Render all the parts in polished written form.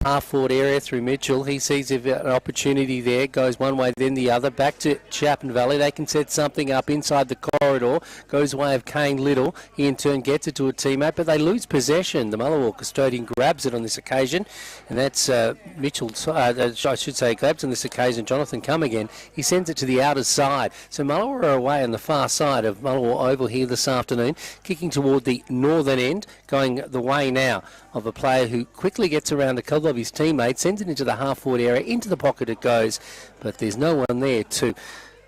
half-forward area through Mitchell. He sees an opportunity there, goes one way, then the other. Back to Chapman Valley. They can set something up inside the corridor. Goes way of Kane Little. He in turn gets it to a teammate, but they lose possession. The Mullewa custodian grabs it on this occasion, and that's Mitchell, I should say, grabs on this occasion. Jonathan Come again. He sends it to the outer side. So Mullewa are away on the far side of Mullewa Oval here this afternoon, kicking toward the northern end, going the way now of a player who quickly gets around the couple of his teammates, sends it into the half-forward area, into the pocket it goes, but there's no one there to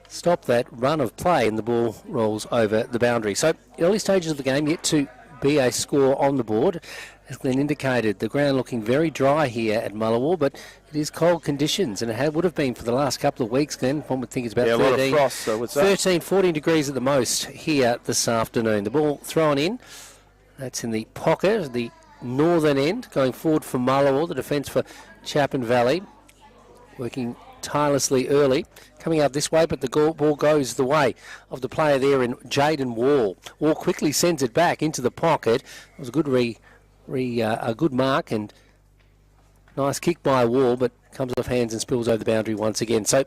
stop that run of play, and the ball rolls over the boundary. So, early stages of the game, yet to be a score on the board. As Glenn indicated, the ground looking very dry here at Mullewa, but it is cold conditions, and it would have been for the last couple of weeks, Glenn. One would think it's about 13, a lot of frost, I would say. 13, 14 degrees at the most here this afternoon. The ball thrown in. That's in the pocket, the northern end, going forward for Mullewa, the defence for Chapman Valley, working tirelessly early, coming out this way, but the ball goes the way of the player there in Jaden Wall. Wall quickly sends it back into the pocket. It was a good a good mark and nice kick by Wall, but comes off hands and spills over the boundary once again. So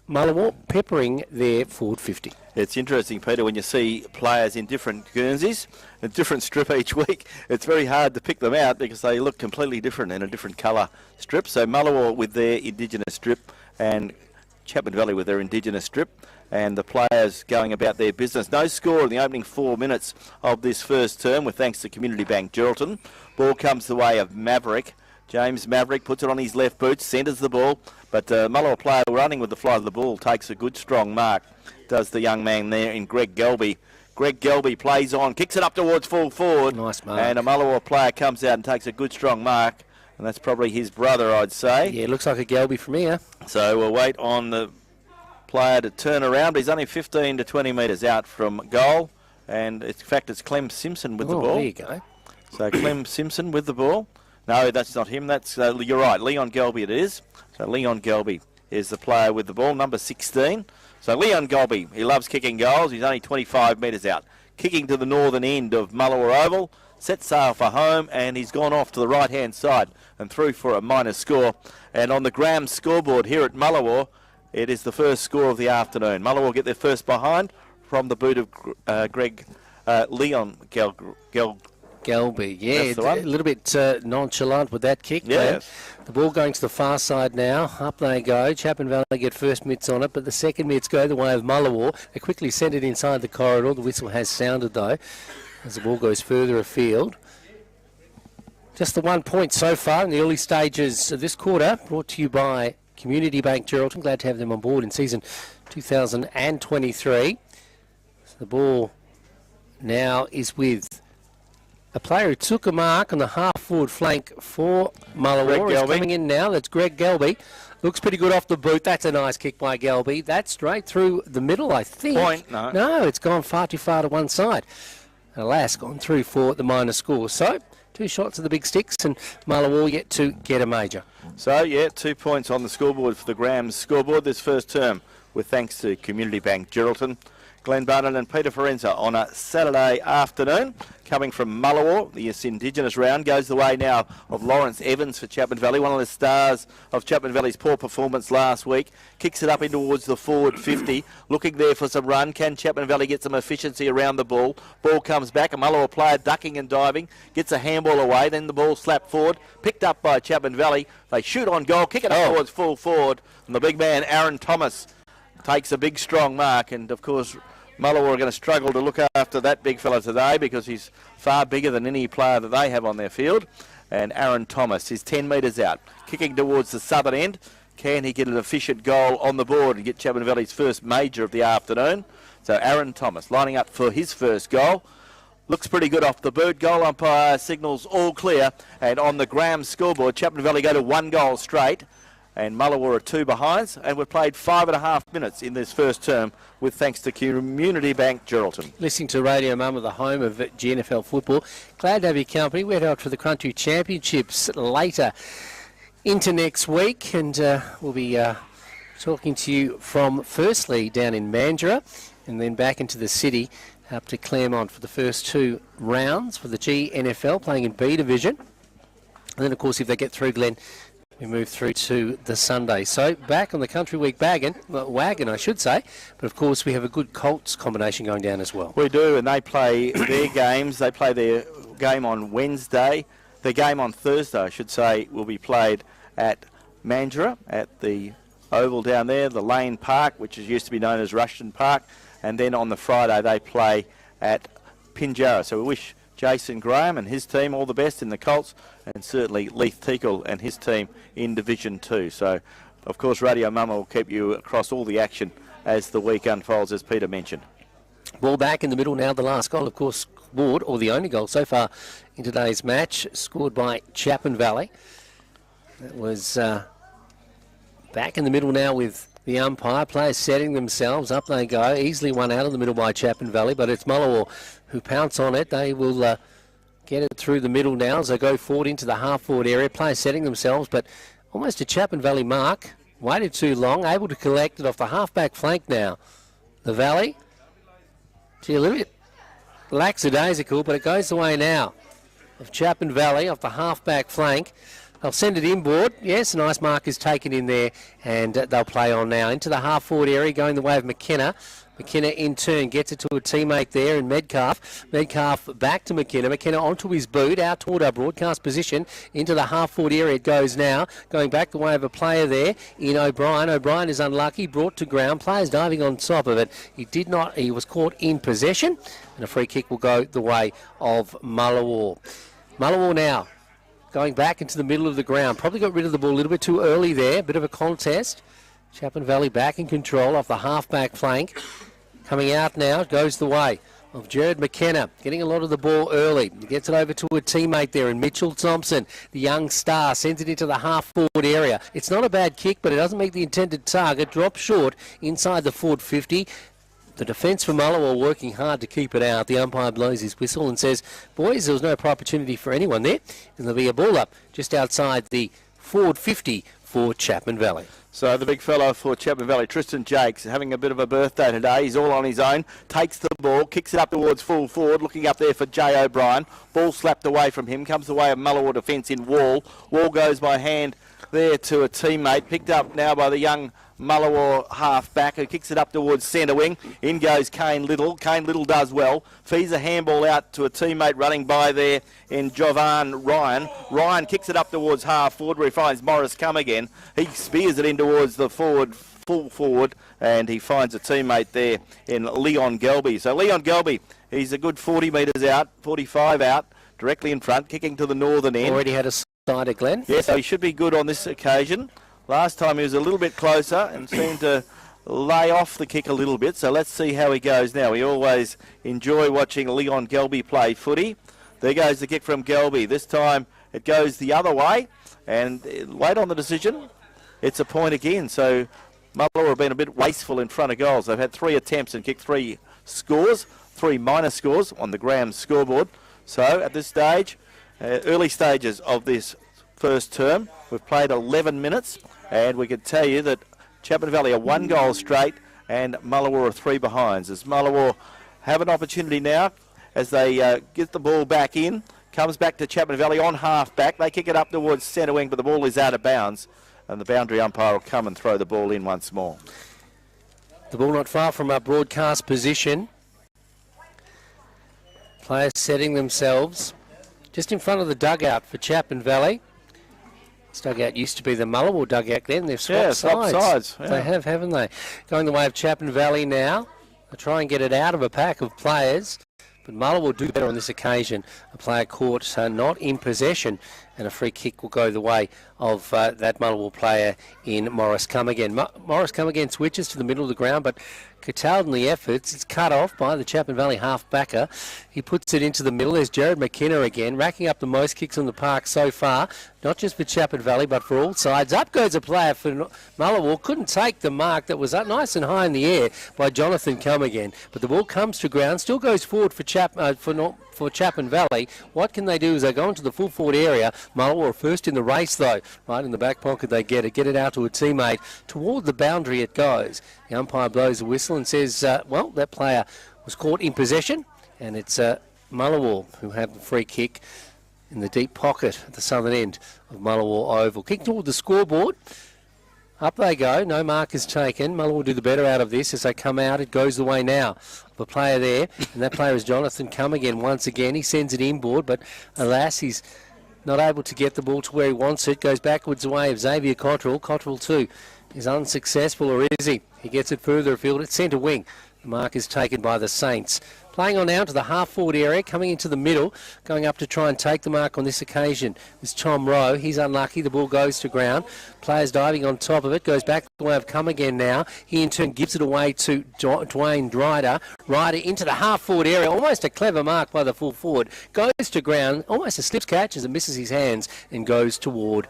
Mullewa peppering their forward 50. It's interesting, Peter, when you see players in different Guernseys, a different strip each week, it's very hard to pick them out because they look completely different in a different colour strip. So Mullewa with their Indigenous strip and Chapman Valley with their Indigenous strip, and the players going about their business. No score in the opening 4 minutes of this first term, with thanks to Community Bank Geraldton. Ball comes the way of Maverick. James Maverick puts it on his left boot, centres the ball, but Mullewa player running with the flight of the ball takes a good strong mark, does the young man there in Greg Gelby. Greg Gelby plays on, kicks it up towards full forward. Nice mark. And a Mullewa player comes out and takes a good strong mark, and that's probably his brother, I'd say. Yeah, looks like a Gelby from here. So we'll wait on the player to turn around. He's only 15 to 20 metres out from goal, and in fact it's Clem Simpson with the ball. There you go. So Clem Simpson with the ball. No, that's not him. That's you're right, Leon Gelby it is. So Leon Gelby is the player with the ball, number 16. So Leon Gelby, he loves kicking goals. He's only 25 metres out. Kicking to the northern end of Mullewa Oval. Set sail for home, and he's gone off to the right-hand side and through for a minor score. And on the Graham scoreboard here at Mullewa, it is the first score of the afternoon. Mullewa get their first behind from the boot of Leon Gelby. Yeah, a little bit nonchalant with that kick. Yeah. The ball going to the far side now. Up they go. Chapman Valley get first mitts on it, but the second mitts go the way of Mullewa. They quickly send it inside the corridor. The whistle has sounded, though, as the ball goes further afield. Just the 1 point so far in the early stages of this quarter, brought to you by Community Bank Geraldton. Glad to have them on board in season 2023. So the ball now is with a player who took a mark on the half-forward flank for Mullewa. Is coming in now. That's Greg Gelby. Looks pretty good off the boot. That's a nice kick by Gelby. That's straight through the middle, I think. Point, no. No, it's gone far too far to one side. And alas, gone through for the minor score. So, 2 shots of the big sticks, and Mullewa yet to get a major. So, yeah, 2 points on the scoreboard for the Graham scoreboard this first term, with thanks to Community Bank Geraldton. Glenn Barnett and Peter Forenza on a Saturday afternoon. Coming from Mullewa, the Indigenous round goes the way now of Lawrence Evans for Chapman Valley, one of the stars of Chapman Valley's poor performance last week. Kicks it up in towards the forward 50, looking there for some run. Can Chapman Valley get some efficiency around the ball? Ball comes back, a Mullewa player ducking and diving, gets a handball away, then the ball slapped forward, picked up by Chapman Valley. They shoot on goal, kick it up towards full forward, and the big man, Aaron Thomas, takes a big strong mark, and of course Mullewa are going to struggle to look after that big fella today because he's far bigger than any player that they have on their field. And Aaron Thomas is 10 metres out, kicking towards the southern end. Can he get an efficient goal on the board and get Chapman Valley's first major of the afternoon? So Aaron Thomas lining up for his first goal. Looks pretty good off the boot. Goal umpire signals all clear. And on the Graham scoreboard, Chapman Valley go to 1 goal straight. And Mullewa are 2 behinds, and we've played 5.5 minutes in this first term with thanks to Community Bank Geraldton. Listening to Radio Mum, the home of GNFL football. Glad to have your company. We're out for the Country Championships later into next week, and we'll be talking to you from firstly down in Mandurah and then back into the city up to Claremont for the first 2 rounds for the GNFL, playing in B Division. And then, of course, if they get through, Glenn, We move through to the Sunday. So back on the Country Week wagon, I should say. But of course, we have a good Colts combination going down as well. We do, and they play their games. They play their game on Wednesday. The game on Thursday, I should say, will be played at Mandurah at the oval down there, the Lane Park, which used to be known as Rushton Park. And then on the Friday, they play at Pinjarra. So we wish Jason Graham and his team all the best in the Colts, and certainly Leith Teakle and his team in Division 2. So, of course, Radio Mama will keep you across all the action as the week unfolds, as Peter mentioned. Ball back in the middle now. The last goal, of course, scored, or the only goal so far in today's match, scored by Chapman Valley. That was back in the middle now with the umpire. Players setting themselves. Up they go. Easily one out of the middle by Chapman Valley, but it's Mullewa who pounce on it. They will get it through the middle now as they go forward into the half-forward area. Players setting themselves, but almost a Chapman Valley mark. Waited too long. Able to collect it off the half-back flank now. The Valley. Gee, a little bit lackadaisical, but it goes the way now of Chapman Valley off the half-back flank. They'll send it inboard. Yes, a nice mark is taken in there, and they'll play on now into the half-forward area, going the way of McKenna. McKenna in turn gets it to a teammate there in Medcalf. Medcalf back to McKenna. McKenna onto his boot, out toward our broadcast position. Into the half-forward area it goes now. Going back the way of a player there in O'Brien. O'Brien is unlucky, brought to ground. Players diving on top of it. He was caught in possession, and a free kick will go the way of Mullewa. Mullewa now going back into the middle of the ground. Probably got rid of the ball a little bit too early there. Bit of a contest. Chapman Valley back in control off the half-back flank. Coming out now, goes the way of Jared McKenna, getting a lot of the ball early. He gets it over to a teammate there in Mitchell Thompson, the young star, sends it into the half-forward area. It's not a bad kick, but it doesn't meet the intended target. Drops short inside the forward 50. The defence for Mullewa working hard to keep it out. The umpire blows his whistle and says, boys, there was no opportunity for anyone there. And there'll be a ball up just outside the forward 50 for Chapman Valley. So the big fellow for Chapman Valley, Tristan Jakes, having a bit of a birthday today. He's all on his own. Takes the ball, kicks it up towards full forward, looking up there for Jay O'Brien. Ball slapped away from him, comes the way of Mullewa defence in Wall. Wall goes by hand there to a teammate, picked up now by the young Mullewa half-back, who kicks it up towards centre wing. In goes Kane Little. Kane Little does well. Feeds a handball out to a teammate running by there in Jovan Ryan. Ryan kicks it up towards half-forward where he finds Morris come again. He spears it in towards the forward, full forward, and he finds a teammate there in Leon Gelby. So Leon Gelby, he's a good 40 metres out, 45 out, directly in front, kicking to the northern end. Already had a sider, Glenn. Yeah, so he should be good on this occasion. Last time he was a little bit closer and seemed to lay off the kick a little bit. So let's see how he goes now. We always enjoy watching Leon Gelby play footy. There goes the kick from Gelby. This time it goes the other way. And late on the decision, it's a point again. So Mullewa have been a bit wasteful in front of goals. They've had 3 attempts and kicked 3 scores, 3 minor scores on the Graham's scoreboard. So at this stage, early stages of this first term, we've played 11 minutes. And we can tell you that Chapman Valley are 1 goal straight and Mullewa are 3 behinds. As Mullewa have an opportunity now as they get the ball back in. Comes back to Chapman Valley on half-back. They kick it up towards centre wing, but the ball is out of bounds. And the boundary umpire will come and throw the ball in once more. The ball not far from our broadcast position. Players setting themselves just in front of the dugout for Chapman Valley. This dugout used to be the Mullewa dugout then. They've swapped sides. Yeah. They have, haven't they? Going the way of Chapman Valley now. They'll try and get it out of a pack of players. But Mullewa will do better on this occasion. A player caught not in possession. And a free kick will go the way of that Mullewa player in Morris Come Again. Morris Come Again switches to the middle of the ground, but curtailed in the efforts. It's cut off by the Chapman Valley half-backer. He puts it into the middle. There's Jared McKenna again, racking up the most kicks on the park so far. Not just for Chapman Valley, but for all sides. Up goes a player for Mullewa. Couldn't take the mark that was up nice and high in the air by Jonathan Come Again. But the ball comes to ground, still goes forward for Chapman Valley. What can they do is they go into the full forward area. Mullewa are first in the race though. Right in the back pocket they get it out to a teammate. Toward the boundary it goes. The umpire blows a whistle and says, well, that player was caught in possession. And it's Mullewa who have the free kick. in the deep pocket at the southern end of Mullewa Oval. Kick toward the scoreboard. Up they go. No mark is taken. Mullewa will do the better out of this as they come out. It goes the way now of a player there. And that player is Jonathan Come again once again. He sends it inboard, but alas, he's not able to get the ball to where he wants it. Goes backwards away of Xavier Cottrell. Cottrell too is unsuccessful, or is he? He gets it further afield at centre wing. The mark is taken by the Saints. Playing on now to the half-forward area, coming into the middle, going up to try and take the mark on this occasion is Tom Rowe. He's unlucky. The ball goes to ground. Players diving on top of it. Goes back the way of Come again now. He in turn gives it away to Dwayne Ryder. Ryder into the half-forward area. Almost a clever mark by the full forward. Goes to ground. Almost a slips catch as it misses his hands and goes toward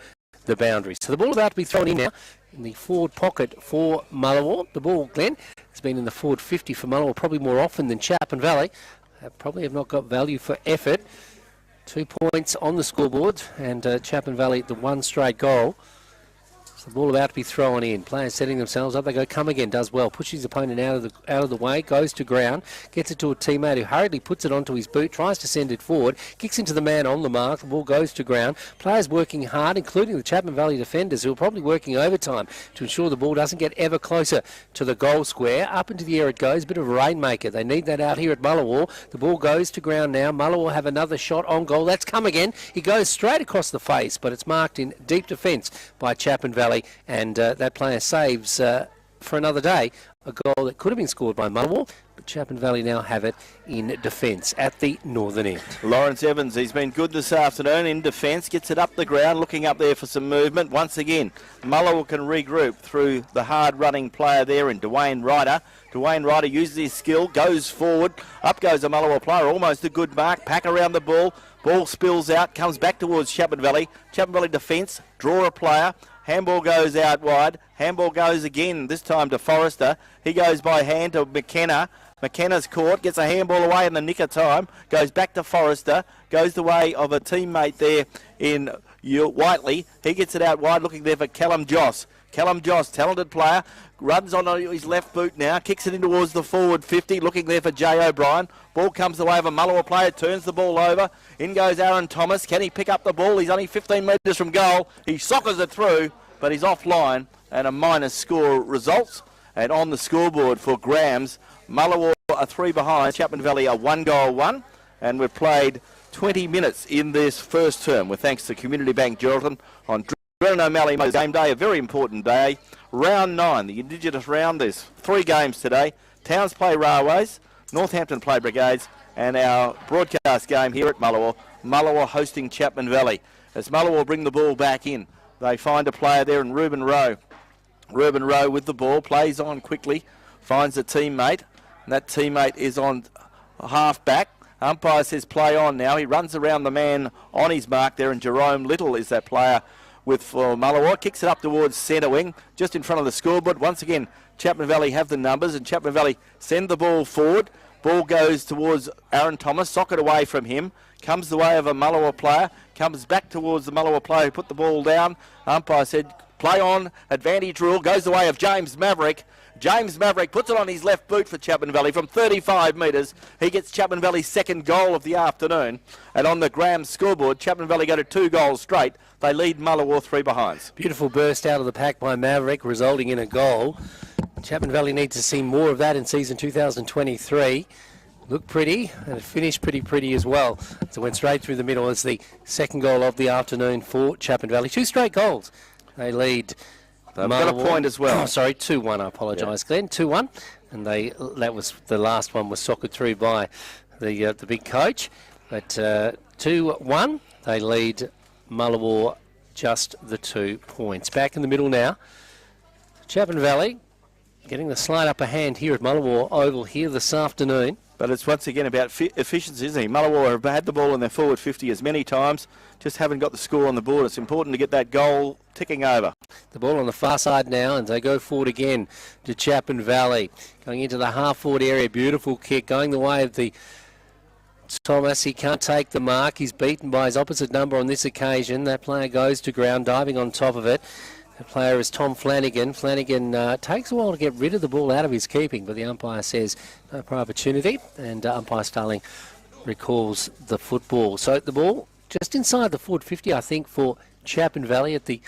the boundary. So the ball about to be thrown in now in the forward pocket for Mullewa. The ball, Glenn, has been in the forward 50 for Mullewa probably more often than Chapman Valley. They probably have not got value for effort. 2 points on the scoreboard, and Chapman Valley the one straight goal. So the ball about to be thrown in. Players setting themselves up. They go Come again, does well. Pushes his opponent out of the way, goes to ground, gets it to a teammate who hurriedly puts it onto his boot, tries to send it forward, kicks into the man on the mark. The ball goes to ground. Players working hard, including the Chapman Valley defenders, who are probably working overtime to ensure the ball doesn't get ever closer to the goal square. Up into the air it goes. A bit of a rainmaker. They need that out here at Mullewa. The ball goes to ground now. Mullewa have another shot on goal. That's Come again. He goes straight across the face, but it's marked in deep defence by Chapman Valley. And that player saves for another day a goal that could have been scored by Mullewa, but Chapman Valley now have it in defence at the northern end. Lawrence Evans, he's been good this afternoon in defence, gets it up the ground, looking up there for some movement. Once again, Mullewa can regroup through the hard-running player there in Dwayne Ryder. Dwayne Ryder uses his skill, goes forward, up goes a Mullewa player, almost a good mark, pack around the ball spills out, comes back towards Chapman Valley. Chapman Valley defence, draw a player. Handball goes out wide. Handball goes again, this time to Forrester. He goes by hand to McKenna. McKenna's caught, gets a handball away in the nick of time. Goes back to Forrester. Goes the way of a teammate there in Whiteley. He gets it out wide, looking there for Callum Joss. Callum Joss, talented player, runs on his left boot now, kicks it in towards the forward 50, looking there for Jay O'Brien. Ball comes the way of a Mullewa player, turns the ball over. In goes Aaron Thomas. Can he pick up the ball? He's only 15 metres from goal. He soccers it through, but he's offline, and a minus score results. And on the scoreboard for Grams, Mullewa are 3 behind, Chapman Valley are 1 goal 1, and we've played 20 minutes in this first term, with thanks to Community Bank Geraldton on Drennan O'Malley game day, a very important day. Round 9, the Indigenous round. There's 3 games today. Towns play Railways, Northampton play Brigades, and our broadcast game here at Mullewa. Mullewa hosting Chapman Valley. As Mullewa bring the ball back in, they find a player there in Reuben Rowe. Reuben Rowe with the ball, plays on quickly, finds a teammate, and that teammate is on half back. Umpire says play on now. He runs around the man on his mark there, and Jerome Little is that player for Mullewa. Kicks it up towards centre wing, just in front of the scoreboard. Once again, Chapman Valley have the numbers, and Chapman Valley send the ball forward. Ball goes towards Aaron Thomas, socket away from him. Comes the way of a Mullewa player, comes back towards the Mullewa player who put the ball down. Umpire said play on, advantage rule, goes the way of James Maverick. James Maverick puts it on his left boot for Chapman Valley from 35 metres. He gets Chapman Valley's second goal of the afternoon. And on the Graham scoreboard, Chapman Valley go to 2 goals straight. They lead Mullewa 3 behinds. Beautiful burst out of the pack by Maverick, resulting in a goal. Chapman Valley needs to see more of that in season 2023. Looked pretty, and it finished pretty as well. So it went straight through the middle as the second goal of the afternoon for Chapman Valley. 2 straight goals. They lead. They've got a point as well. Oh, sorry, 2-1. I apologise, Glenn. 2-1, and that was the last one was socketed through by the big coach. But 2-1, they lead Mullewa just the 2 points. Back in the middle now. Chapman Valley getting the slight upper hand here at Mullewa Oval here this afternoon. But it's once again about efficiency, isn't it? Mullewa have had the ball in their forward 50 as many times, just haven't got the score on the board. It's important to get that goal ticking over. The ball on the far side now, and they go forward again to Chapman Valley. Going into the half-forward area, beautiful kick, going the way of the Thomas. He can't take the mark. He's beaten by his opposite number on this occasion. That player goes to ground, diving on top of it. The player is Tom Flanagan. Flanagan takes a while to get rid of the ball out of his keeping, but the umpire says no prior opportunity, and umpire Starling recalls the football. So the ball just inside the forward 50, I think, for Chapman Valley at the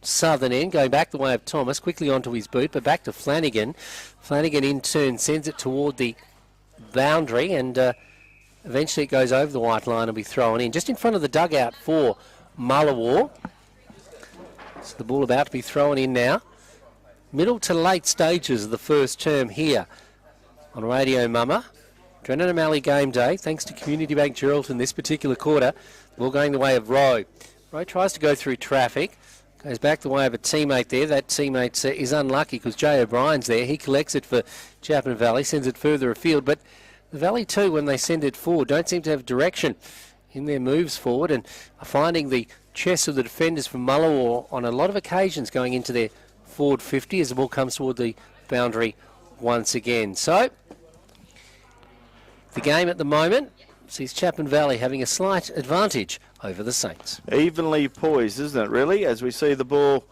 southern end, going back the way of Thomas, quickly onto his boot, but back to Flanagan. Flanagan in turn sends it toward the boundary, and eventually it goes over the white line and be thrown in. Just in front of the dugout for Mullewa. So the ball about to be thrown in now. Middle to late stages of the first term here on Radio Mama. Drennan O'Malley game day, thanks to Community Bank Geraldton this particular quarter. The ball going the way of Rowe. Rowe tries to go through traffic. Goes back the way of a teammate there. That teammate is unlucky because Jay O'Brien's there. He collects it for Chapman Valley, sends it further afield. But the Valley too, when they send it forward, don't seem to have direction in their moves forward and are finding the chests of the defenders from Mullewa on a lot of occasions going into their forward 50 as the ball comes toward the boundary once again. So the game at the moment sees Chapman Valley having a slight advantage over the Saints. Evenly poised, isn't it, really, as we see the ball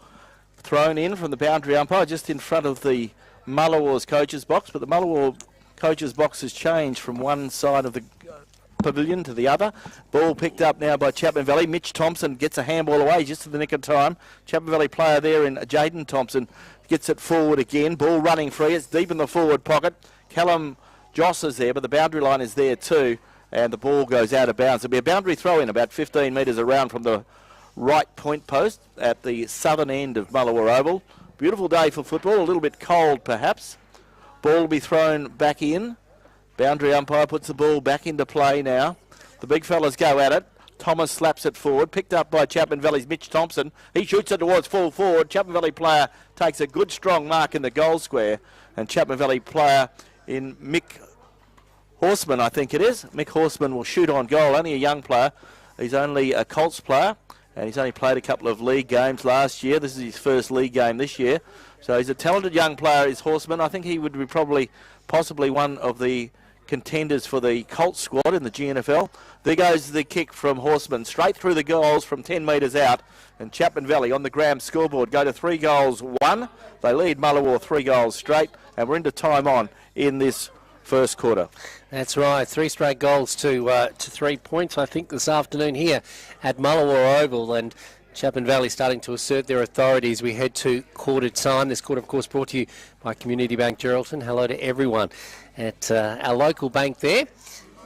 thrown in from the boundary umpire just in front of the Mullewa's coach's box, but the Mullewa coach's box has changed from one side of the pavilion to the other. Ball picked up now by Chapman Valley. Mitch Thompson gets a handball away just in the nick of time. Chapman Valley player there in Jaden Thompson gets it forward again. Ball running free. It's deep in the forward pocket. Callum Joss is there, but the boundary line is there too. And the ball goes out of bounds. There'll be a boundary throw in about 15 metres around from the right point post at the southern end of Mullewa Oval. Beautiful day for football, a little bit cold perhaps. Ball will be thrown back in. Boundary umpire puts the ball back into play now. The big fellas go at it. Thomas slaps it forward, picked up by Chapman Valley's Mitch Thompson. He shoots it towards full forward. Chapman Valley player takes a good strong mark in the goal square. And Chapman Valley player in Mick Horseman, I think it is. Mick Horseman will shoot on goal. Only a young player. He's only a Colts player, and he's only played a couple of league games last year. This is his first league game this year. So he's a talented young player, is Horseman. I think he would be possibly one of the contenders for the Colts squad in the GNFL. There goes the kick from Horseman, straight through the goals from 10 metres out. And Chapman Valley on the Graham scoreboard go to 3 goals 1. They lead Mullewa 3 goals straight, and we're into time on in this first quarter. That's right, 3 straight goals to 3 points, I think, this afternoon here at Mullewa Oval, and Chapman Valley starting to assert their authority as we head to quarter time. This quarter, of course, brought to you by Community Bank Geraldton. Hello to everyone at our local bank there,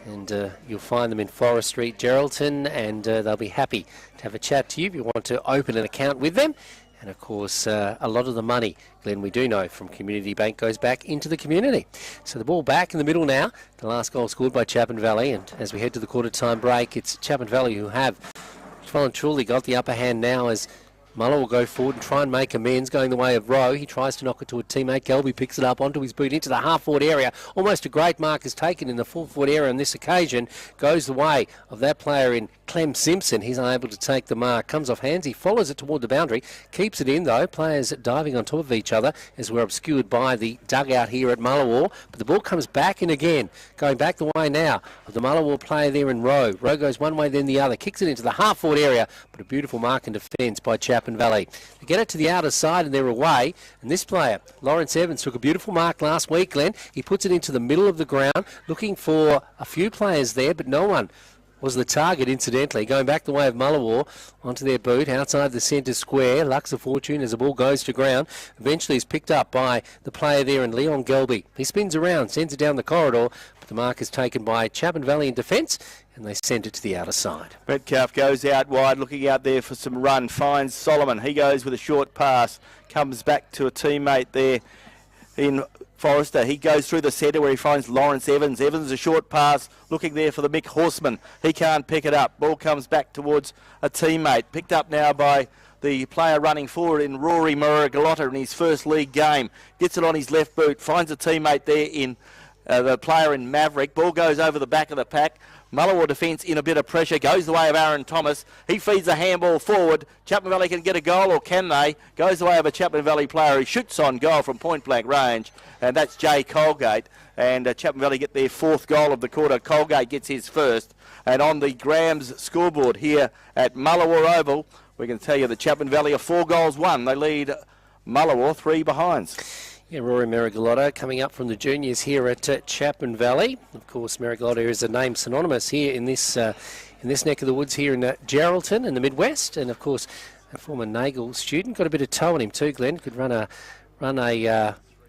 and you'll find them in Forest Street, Geraldton, and they'll be happy to have a chat to you if you want to open an account with them. And, of course, a lot of the money, Glenn, we do know from Community Bank goes back into the community. So the ball back in the middle now. The last goal scored by Chapman Valley. And as we head to the quarter-time break, it's Chapman Valley who have well and truly got the upper hand now as Mullewa will go forward and try and make amends, going the way of Rowe. He tries to knock it to a teammate. Gelby picks it up onto his boot into the half-forward area. Almost a great mark is taken in the full-forward area on this occasion. Goes the way of that player in Clem Simpson. He's unable to take the mark. Comes off hands. He follows it toward the boundary. Keeps it in, though. Players diving on top of each other as we're obscured by the dugout here at Mullewa. But the ball comes back in again. Going back the way now of the Mullewa player there in Rowe. Rowe goes one way, then the other. Kicks it into the half-forward area. But a beautiful mark in defence by Chapman Valley. They get it to the outer side and they're away. And this player, Lawrence Evans, took a beautiful mark last week, Glenn. He puts it into the middle of the ground, looking for a few players there, but no one was the target, incidentally. Going back the way of Mullewa onto their boot outside the centre square. Lucks of fortune as the ball goes to ground. Eventually is picked up by the player there in Leon Gelby. He spins around, sends it down the corridor, but the mark is taken by Chapman Valley in defence, and they send it to the outer side. Metcalf goes out wide, looking out there for some run, finds Solomon. He goes with a short pass, comes back to a teammate there in Forrester. He goes through the centre where he finds Lawrence Evans. Evans a short pass, looking there for the Mick Horseman. He can't pick it up. Ball comes back towards a teammate. Picked up now by the player running forward in Rory Murragalotta in his first league game. Gets it on his left boot, finds a teammate there in the player in Maverick. Ball goes over the back of the pack. Mullewa defence in a bit of pressure. Goes the way of Aaron Thomas. He feeds a handball forward. Chapman Valley can get a goal, or can they? Goes the way of a Chapman Valley player. He shoots on goal from point-blank range, and that's Jay Colgate. And Chapman Valley get their 4th goal of the quarter. Colgate gets his first. And on the Graham's scoreboard here at Mullewa Oval, we can tell you that Chapman Valley are 4 goals 1. They lead Mullewa 3 behinds. Yeah, Rory Murragalotta coming up from the juniors here at Chapman Valley. Of course, Murragalotta is a name synonymous here in this in this neck of the woods here in Geraldton in the Midwest. And, of course, a former Nagel student. Got a bit of toe on him too, Glenn. Could run a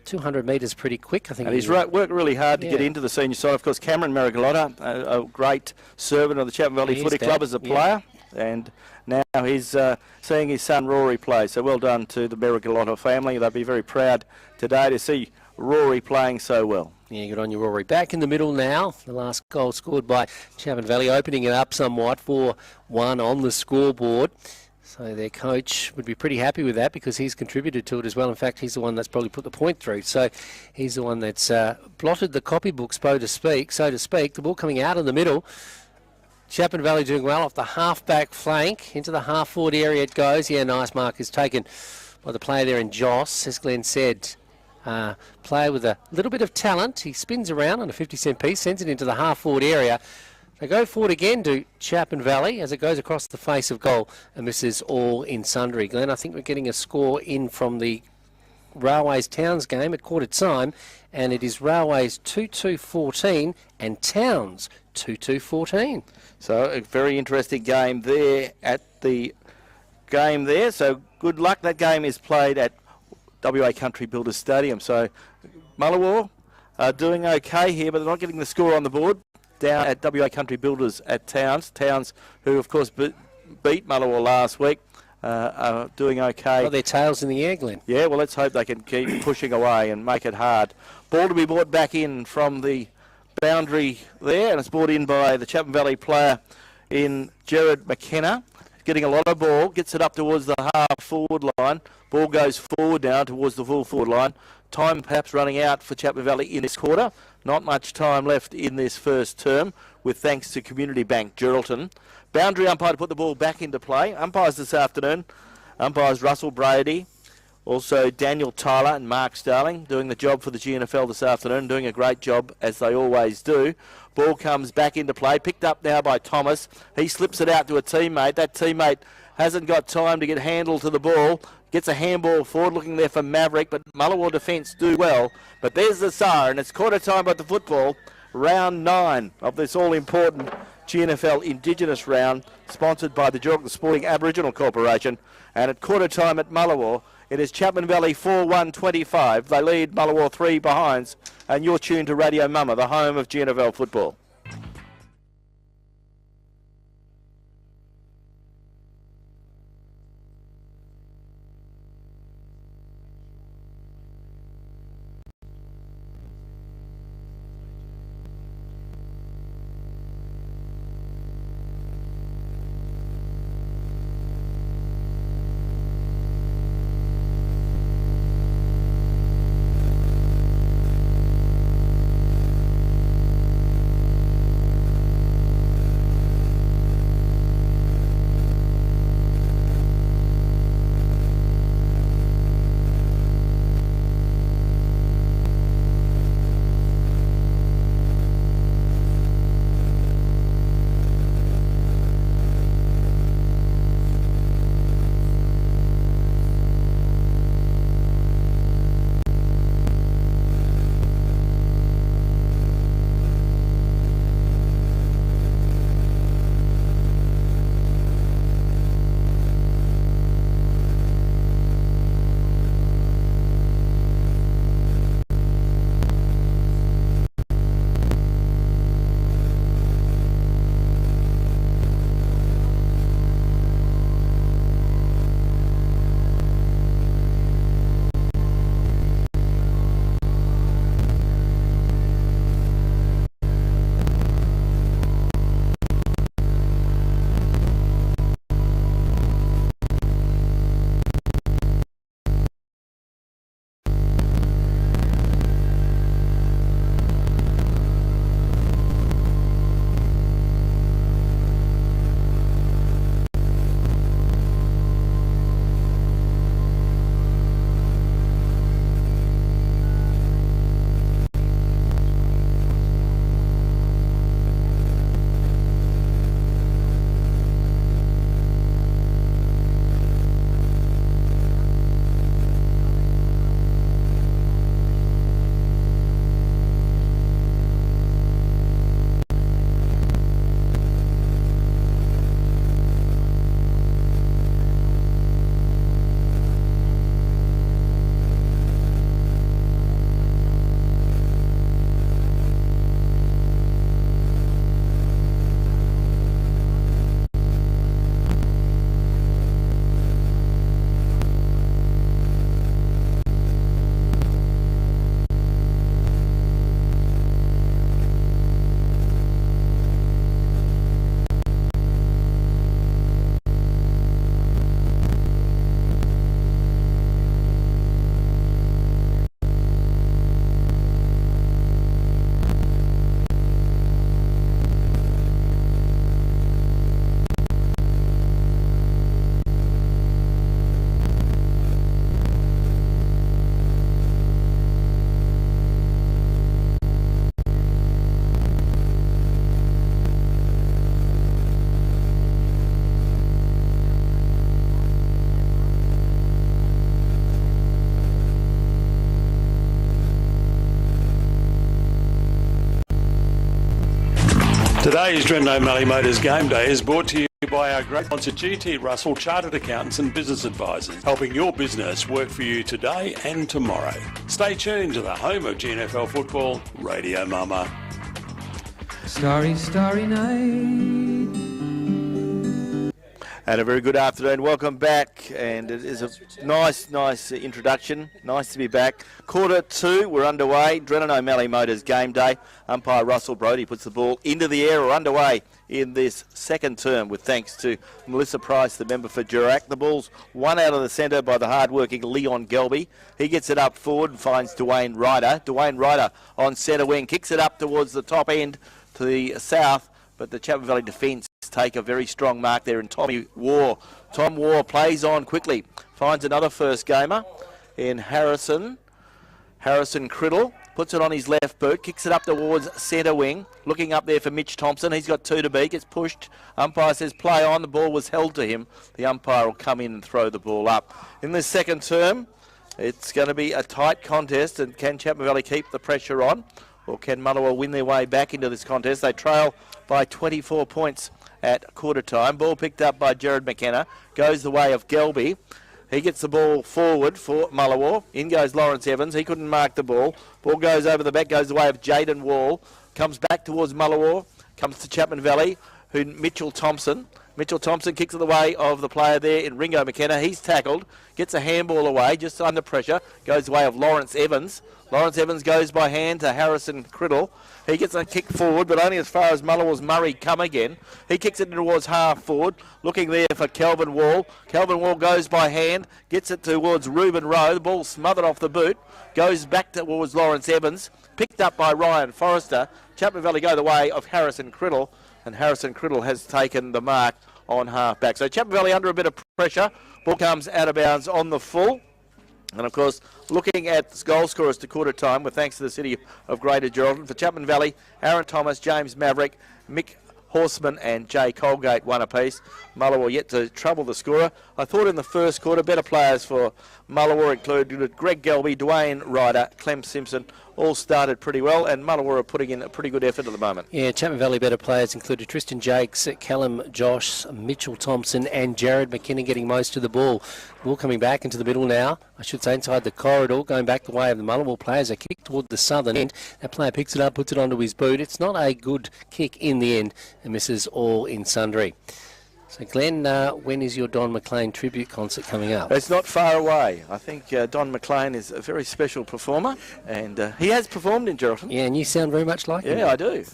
200 metres pretty quick, I think. And he's worked really hard to get into the senior side. Of course, Cameron Marigalotta, a great servant of the Chapman Valley Footy Club as a player. And now he's seeing his son Rory play. So well done to the Marigalotta family. They'll be very proud today to see Rory playing so well. Yeah, good on you, Rory. Back in the middle now. The last goal scored by Chapman Valley, opening it up somewhat, 4-1 on the scoreboard. So their coach would be pretty happy with that because he's contributed to it as well. In fact, he's the one that's probably put the point through. So he's the one that's blotted the copybook, so to speak. The ball coming out in the middle. Chapman Valley doing well off the half-back flank. Into the half-forward area it goes. Yeah, nice mark is taken by the player there in Joss, as Glenn said. Player with a little bit of talent. He spins around on a 50-cent piece, sends it into the half-forward area. They go forward again to Chapman Valley as it goes across the face of goal, and this is all in sundry. Glenn, I think we're getting a score in from the Railways Towns game at quarter time, and it is Railways 2-2-14 and Towns 2-2-14. So a very interesting game there at the game there. So good luck. That game is played at WA Country Builders Stadium. So Mullewa are doing okay here, but they're not getting the score on the board. Down at WA Country Builders at Towns. Towns, who of course beat Mullewa last week, are doing okay. Got their tails in the air, Glenn. Yeah, well, let's hope they can keep pushing away and make it hard. Ball to be brought back in from the boundary there, and it's brought in by the Chapman Valley player in Jared McKenna. Getting a lot of ball, gets it up towards the half-forward line. Ball goes forward now towards the full-forward line. Time perhaps running out for Chapman Valley in this quarter. Not much time left in this first term, with thanks to Community Bank Geraldton. Boundary umpire to put the ball back into play. Umpires this afternoon. Umpires Russell Brady, also Daniel Tyler and Mark Starling, doing the job for the GNFL this afternoon, doing a great job as they always do. Ball comes back into play, picked up now by Thomas. He slips it out to a teammate. That teammate hasn't got time to get handle to the ball. Gets a handball forward, looking there for Maverick, but Mullewa defence do well. But there's the siren. It's quarter time at the football. Round 9 of this all-important GNFL Indigenous round, sponsored by the Geraldton Sporting Aboriginal Corporation. And at quarter time at Mullewa, it is Chapman Valley 4-1-25. They lead Mullewa 3 behinds. And you're tuned to Radio Mama, the home of GNFL football. Today's Drenno Mallee Motors Game Day is brought to you by our great sponsor GT Russell Chartered Accountants and Business Advisors, helping your business work for you today and tomorrow. Stay tuned to the home of GNFL football, Radio Mama. Starry, starry night. And a very good afternoon. Welcome back. And it is a nice introduction. Nice to be back. Quarter 2, we're underway. Drenno Mallee Motors Game Day. Umpire Russell Brodie puts the ball into the air. We're underway in this second term with thanks to Melissa Price, the member for Durack. The ball's one out of the centre by the hard-working Leon Gelby. He gets it up forward and finds Dwayne Ryder. Dwayne Ryder on centre wing. Kicks it up towards the top end to the south. But the Chapman Valley defence take a very strong mark there in Tommy Waugh. Tom Waugh plays on quickly. Finds another first gamer in Harrison Criddle. Puts it on his left boot. Kicks it up towards centre wing. Looking up there for Mitch Thompson. He's got 2 to beat. Gets pushed. Umpire says play on. The ball was held to him. The umpire will come in and throw the ball up. In this second term, it's going to be a tight contest. And can Chapman Valley keep the pressure on? Or can Mullewa win their way back into this contest? They trail by 24 points at quarter time. Ball picked up by Jared McKenna. Goes the way of Gelby. He gets the ball forward for Mullewa. In goes Lawrence Evans. He couldn't mark the ball. Ball goes over the back. Goes the way of Jaden Wall. Comes back towards Mullewa. Comes to Chapman Valley. Mitchell Thompson. Mitchell Thompson kicks it the way of the player there in Ringo McKenna. He's tackled. Gets a handball away just under pressure. Goes the way of Lawrence Evans. Lawrence Evans goes by hand to Harrison Criddle. He gets a kick forward, but only as far as Mullewa's Murray come again. He kicks it towards half forward, looking there for Kelvin Wall. Kelvin Wall goes by hand, gets it towards Reuben Rowe. The ball smothered off the boot, goes back towards Lawrence Evans, picked up by Ryan Forrester. Chapman Valley go the way of Harrison Criddle, and Harrison Criddle has taken the mark on half back. So Chapman Valley under a bit of pressure. Ball comes out of bounds on the full. And, of course, looking at goal scorers to quarter time, with thanks to the City of Greater Geraldton, for Chapman Valley, Aaron Thomas, James Maverick, Mick Horseman and Jay Colgate, 1 apiece. Mullewa yet to trouble the scorer. I thought in the first quarter, better players for Mullewa included Greg Gelby, Dwayne Ryder, Clem Simpson, all started pretty well, and Mullewa are putting in a pretty good effort at the moment. Yeah, Chapman Valley better players included Tristan Jakes, Callum Josh, Mitchell Thompson and Jared McKinnon getting most of the ball. Ball coming back into the middle now, I should say inside the corridor, going back the way of the Mullewa players. A kick toward the southern end. That player picks it up, puts it onto his boot. It's not a good kick in the end and misses all in sundry. So, Glenn, when is your Don McLean tribute concert coming up? It's not far away. I think Don McLean is a very special performer, and he has performed in Geraldton. Yeah, and you sound very much like him. Yeah, I do.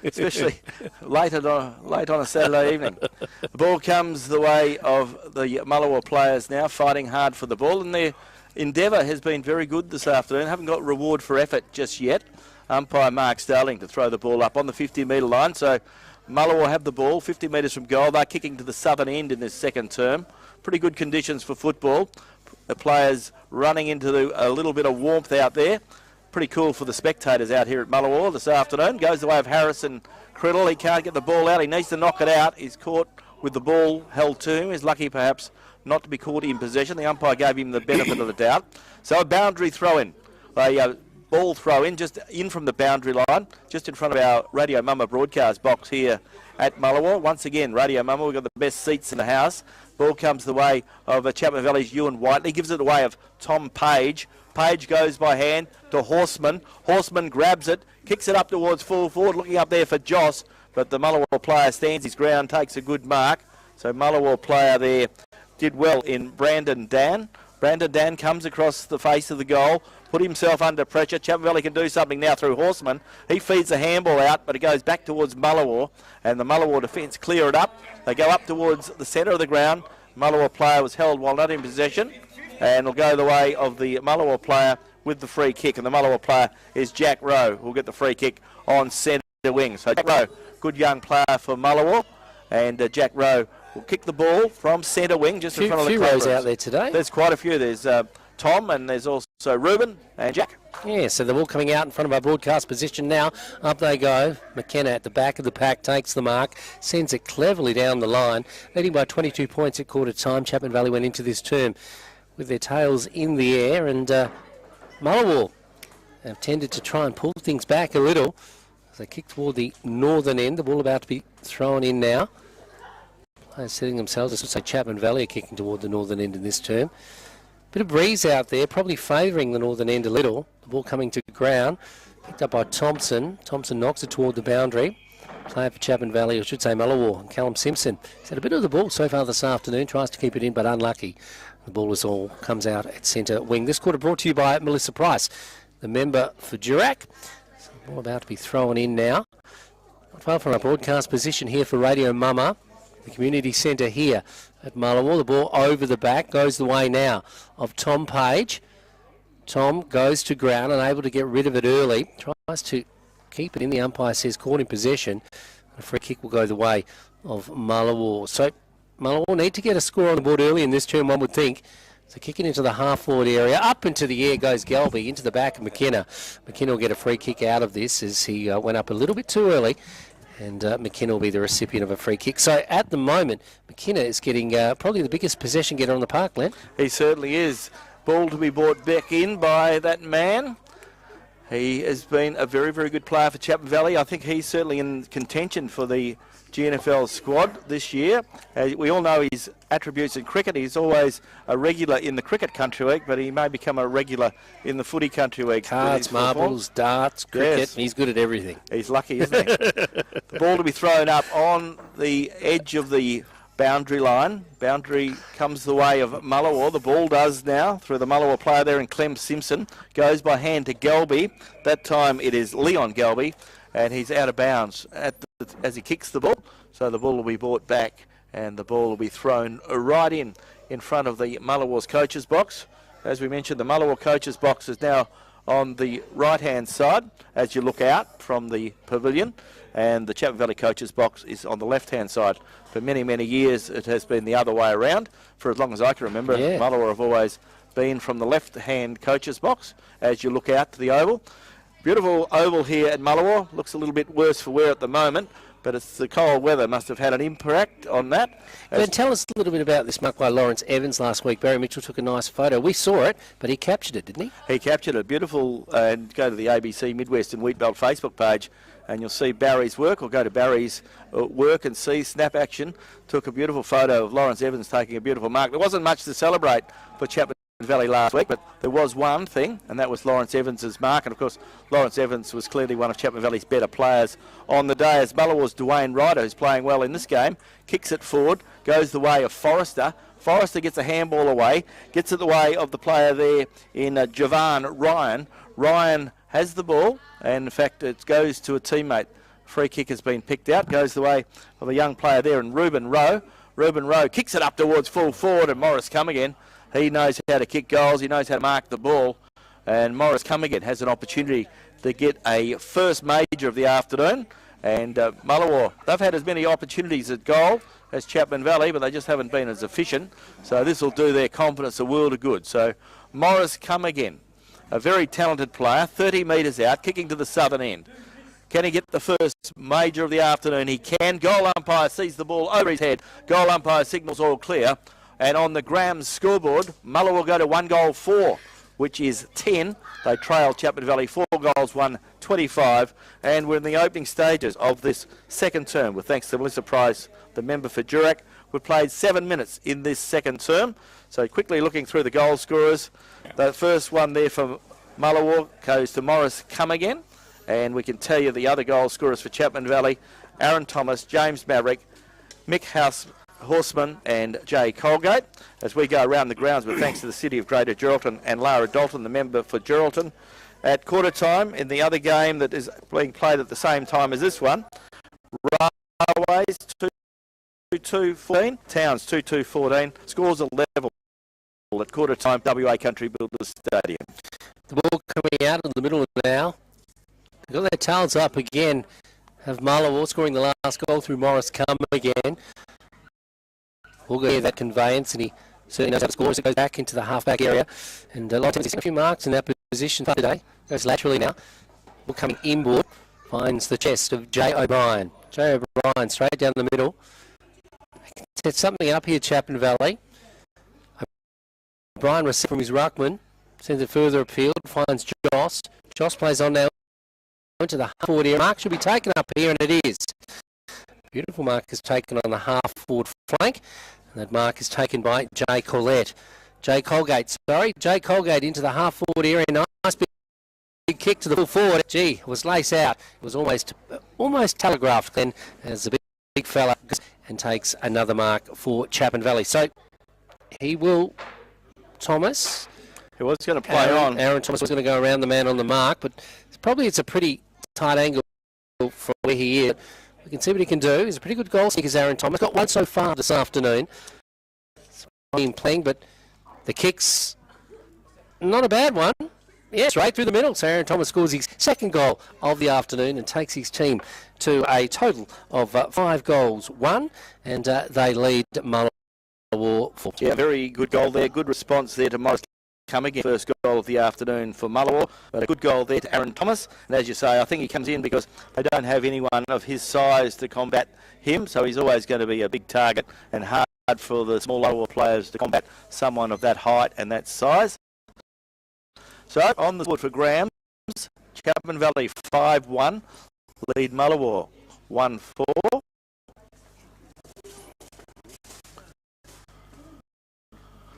Especially late on a Saturday evening. The ball comes the way of the Mullewa players now, fighting hard for the ball, and their endeavour has been very good this afternoon. Haven't got reward for effort just yet. Umpire Mark Starling to throw the ball up on the 50-metre line, so Mullewa have the ball 50 metres from goal. They're kicking to the southern end in this second term. Pretty good conditions for football. The players running into a little bit of warmth out there. Pretty cool for the spectators out here at Mullewa this afternoon. Goes the way of Harrison Criddle. He can't get the ball out. He needs to knock it out. He's caught with the ball held to him. He's lucky perhaps not to be caught in possession. The umpire gave him the benefit of the doubt. So a boundary throw-in. Ball throw in just in from the boundary line, just in front of our Radio Mama broadcast box here at Mullewa. Once again, Radio Mama, we've got the best seats in the house. Ball comes the way of Chapman Valley's Ewan Whiteley, gives it away of Tom Page. Page goes by hand to Horseman. Horseman grabs it, kicks it up towards full forward, looking up there for Joss, but the Mullewa player stands his ground, takes a good mark. So Mullewa player there did well in Brandon Dan. Brandon Dan comes across the face of the goal, put himself under pressure. Chapman Valley can do something now through Horseman. He feeds the handball out, but it goes back towards Mullewa, and the Mullewa defence clear it up. They go up towards the centre of the ground. Mullewa player was held while not in possession, and will go the way of the Mullewa player with the free kick, and the Mullewa player is Jack Rowe, who will get the free kick on centre wing. So Jack Rowe, good young player for Mullewa, and Jack Rowe will kick the ball from centre wing just in front of the Cobras. A few rows out there today. There's quite a few. There's Tom, and there's also Reuben and Jack. Yeah, so the ball coming out in front of our broadcast position now. Up they go. McKenna at the back of the pack takes the mark, sends it cleverly down the line, leading by 22 points at quarter time. Chapman Valley went into this term with their tails in the air, and Mullewa have tended to try and pull things back a little. As they kick toward the northern end, the ball about to be thrown in now. Players setting themselves, as I say, Chapman Valley are kicking toward the northern end in this term. Bit of breeze out there, probably favouring the northern end a little. The ball coming to ground, picked up by Thompson. Thompson knocks it toward the boundary. Player for Chapman Valley, or should say Mullewa, Callum Simpson. He's had a bit of the ball so far this afternoon, tries to keep it in, but unlucky. The ball is all comes out at centre wing. This quarter brought to you by Melissa Price, the member for Durack. So the ball about to be thrown in now. Not far from our broadcast position here for Radio Mama. The community centre here at Mullewa. The ball over the back goes the way now of Tom Page. Tom goes to ground, unable to get rid of it early. Tries to keep it in. The umpire says caught in possession. A free kick will go the way of Mullewa. So Mullewa need to get a score on the board early in this term, one would think. So kicking into the half-forward area. Up into the air goes Galby, into the back of McKenna. McKenna will get a free kick out of this as he went up a little bit too early. And McKenna will be the recipient of a free kick. So at the moment, McKenna is getting probably the biggest possession getter on the park, Len. He certainly is. Ball to be brought back in by that man. He has been a very, very good player for Chapman Valley. I think he's certainly in contention for the GNFL squad this year. We all know his attributes in cricket. He's always a regular in the Cricket Country League, but he may become a regular in the Footy Country League. Cards, marbles, darts, cricket. Yes. He's good at everything. He's lucky, isn't he? The ball to be thrown up on the edge of the boundary line. Boundary comes the way of Mullewa. The ball does now through the Mullewa player there in Clem Simpson. Goes by hand to Galby. That time it is Leon Galby, and he's out of bounds as he kicks the ball. So the ball will be brought back, and the ball will be thrown right in front of the Mullewa's coach's box. As we mentioned, the Mullewa coach's box is now on the right-hand side as you look out from the pavilion, and the Chapman Valley coach's box is on the left-hand side. For many, many years, it has been the other way around. For as long as I can remember, Mullewa have always been from the left-hand coach's box as you look out to the oval. Beautiful oval here at Mullewa. Looks a little bit worse for wear at the moment, but it's the cold weather must have had an impact on that. Ben, tell us a little bit about this muck by Lawrence Evans last week. Barry Mitchell took a nice photo. We saw it, but he captured it, didn't he? He captured it. Beautiful. And go to the ABC Midwest and Wheatbelt Facebook page, and you'll see Barry's work, or go to Barry's work and see Snap Action. Took a beautiful photo of Lawrence Evans taking a beautiful mark. There wasn't much to celebrate for Chapman Valley last week, but there was one thing, and that was Lawrence Evans's mark. And of course, Lawrence Evans was clearly one of Chapman Valley's better players on the day, as Mullewa's Dwayne Ryder, who's playing well in this game, kicks it forward, goes the way of Forrester. Forrester gets a handball away, gets it the way of the player there in Javan Ryan. Ryan has the ball, and in fact it goes to a teammate. Free kick has been picked out, goes the way of a young player there in Reuben Rowe. Reuben Rowe kicks it up towards full forward, and Morris come again. He knows how to kick goals, he knows how to mark the ball, and Morris come again has an opportunity to get a first major of the afternoon. And Mullewa, they've had as many opportunities at goal as Chapman Valley, but they just haven't been as efficient. So this will do their confidence a world of good. So Morris come again, a very talented player, 30 metres out, kicking to the southern end. Can he get the first major of the afternoon? He can. Goal umpire sees the ball over his head. Goal umpire signals all clear. And on the Graham's scoreboard, Mullewa will go to 1-4, which is 10. They trail Chapman Valley 4 goals, 1-25. And we're in the opening stages of this second term, with thanks to Melissa Price, the member for Durack. We've played 7 minutes in this second term. So quickly looking through the goal scorers. The first one there for Mullewa goes to Morris Come Again. And we can tell you the other goal scorers for Chapman Valley: Aaron Thomas, James Maverick, Mick Horseman and Jay Colgate. As we go around the grounds, but thanks to the City of Greater Geraldton and Lara Dalton, the member for Geraldton. At quarter time in the other game that is being played at the same time as this one, Railways 2-2-14, Towns 2-2-14. Scores are level at quarter time, WA Country Builders Stadium. The ball coming out in the middle now. They've got their tails up again. Have Mullewa scoring the last goal through Morris Come Again. We'll go that conveyance, and he certainly knows how to score as it goes back into the half-back area. And a lot of times he's seen a few marks in that position today. Goes laterally now. Ball coming inboard. Finds the chest of Jay O'Brien. Jay O'Brien straight down the middle. Set something up here, Chapman Valley. O'Brien receives from his ruckman. Sends it further afield. Finds Joss. Joss plays on now into the half-forward area. Mark should be taken up here, and it is. Beautiful mark is taken on the half-forward flank. And that mark is taken by Jay Colgate. Jay Colgate into the half-forward area. Nice big kick to the full forward. Gee, it was lace out. It was almost telegraphed then as the big fella and takes another mark for Chapman Valley. So he will, Thomas. He was going to play on. Aaron Thomas was going to go around the man on the mark, but it's a pretty tight angle from where he is. We can see what he can do. He's a pretty good goal seeker, Aaron Thomas. Got one so far this afternoon. It's been playing, but the kick's not a bad one. Yeah, straight through the middle. So Aaron Thomas scores his second goal of the afternoon and takes his team to a total of 5 goals, 1, and they lead Mullewa 4. Yeah, very good goal there. Good response there to Morris come again. First goal of the afternoon for Mullewa, but a good goal there to Aaron Thomas. And as you say, I think he comes in because they don't have anyone of his size to combat him, so he's always going to be a big target and hard for the small Mullewa players to combat someone of that height and that size. So on the board for Grams, Chapman Valley 5-1, lead Mullewa 1-4.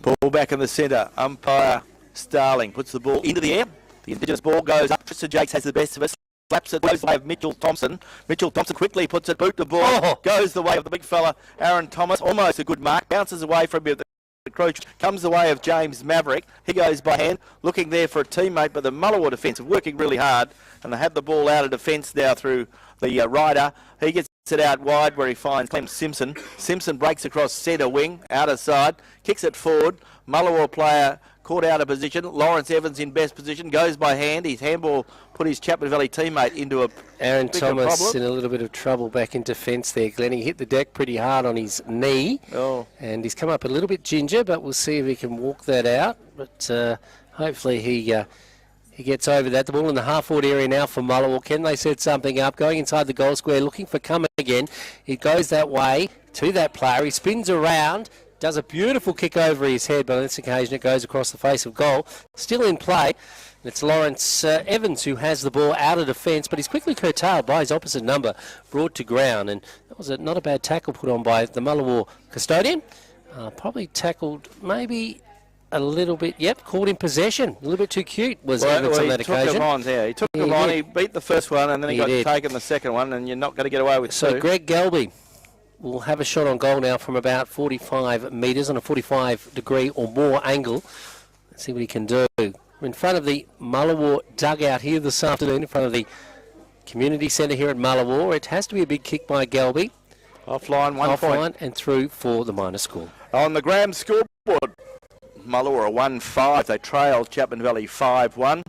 Ball back in the centre. Umpire Starling puts the ball into the air. The Indigenous ball goes up. Tristan Jakes has the best of it. Slaps it, goes the way of Mitchell Thompson. Mitchell Thompson quickly puts it, boot the ball. Goes the way of the big fella, Aaron Thomas. Almost a good mark. Bounces away from the Crouch. Comes the way of James Maverick. He goes by hand, looking there for a teammate, but the Mullewa defence are working really hard, and they have the ball out of defence now through the rider. He gets it out wide where he finds Clem Simpson. Simpson breaks across centre wing, outer side, kicks it forward. Mullewa player caught out of position. Lawrence Evans in best position, goes by hand. His handball put his Chapman Valley teammate into a Aaron Thomas in a little bit of trouble back in defence there, Glenn. He hit the deck pretty hard on his knee, and he's come up a little bit ginger, but we'll see if he can walk that out. But hopefully he gets over that. The ball in the half-forward area now for Mullewa. Can they set something up? Going inside the goal square, looking for come again. It goes that way to that player. He spins around, does a beautiful kick over his head, but on this occasion it goes across the face of goal. Still in play. It's Lawrence Evans who has the ball out of defence, but he's quickly curtailed by his opposite number, brought to ground. And that was not a bad tackle put on by the Mullewa custodian. Probably tackled maybe a little bit, caught in possession. A little bit too cute was Evans on that occasion. He took him on, he beat the first one, and then he got taken the second one, and you're not going to get away with two. So Greg Galby will have a shot on goal now from about 45 metres on a 45-degree or more angle. Let's see what he can do. We're in front of the Mullewa dugout here this afternoon, in front of the community centre here at Mullewa. It has to be a big kick by Galby. Offline, 1 point. And through for the minor score. On the Graham scoreboard, Mullewa 1-5. They trailed Chapman Valley 5-1.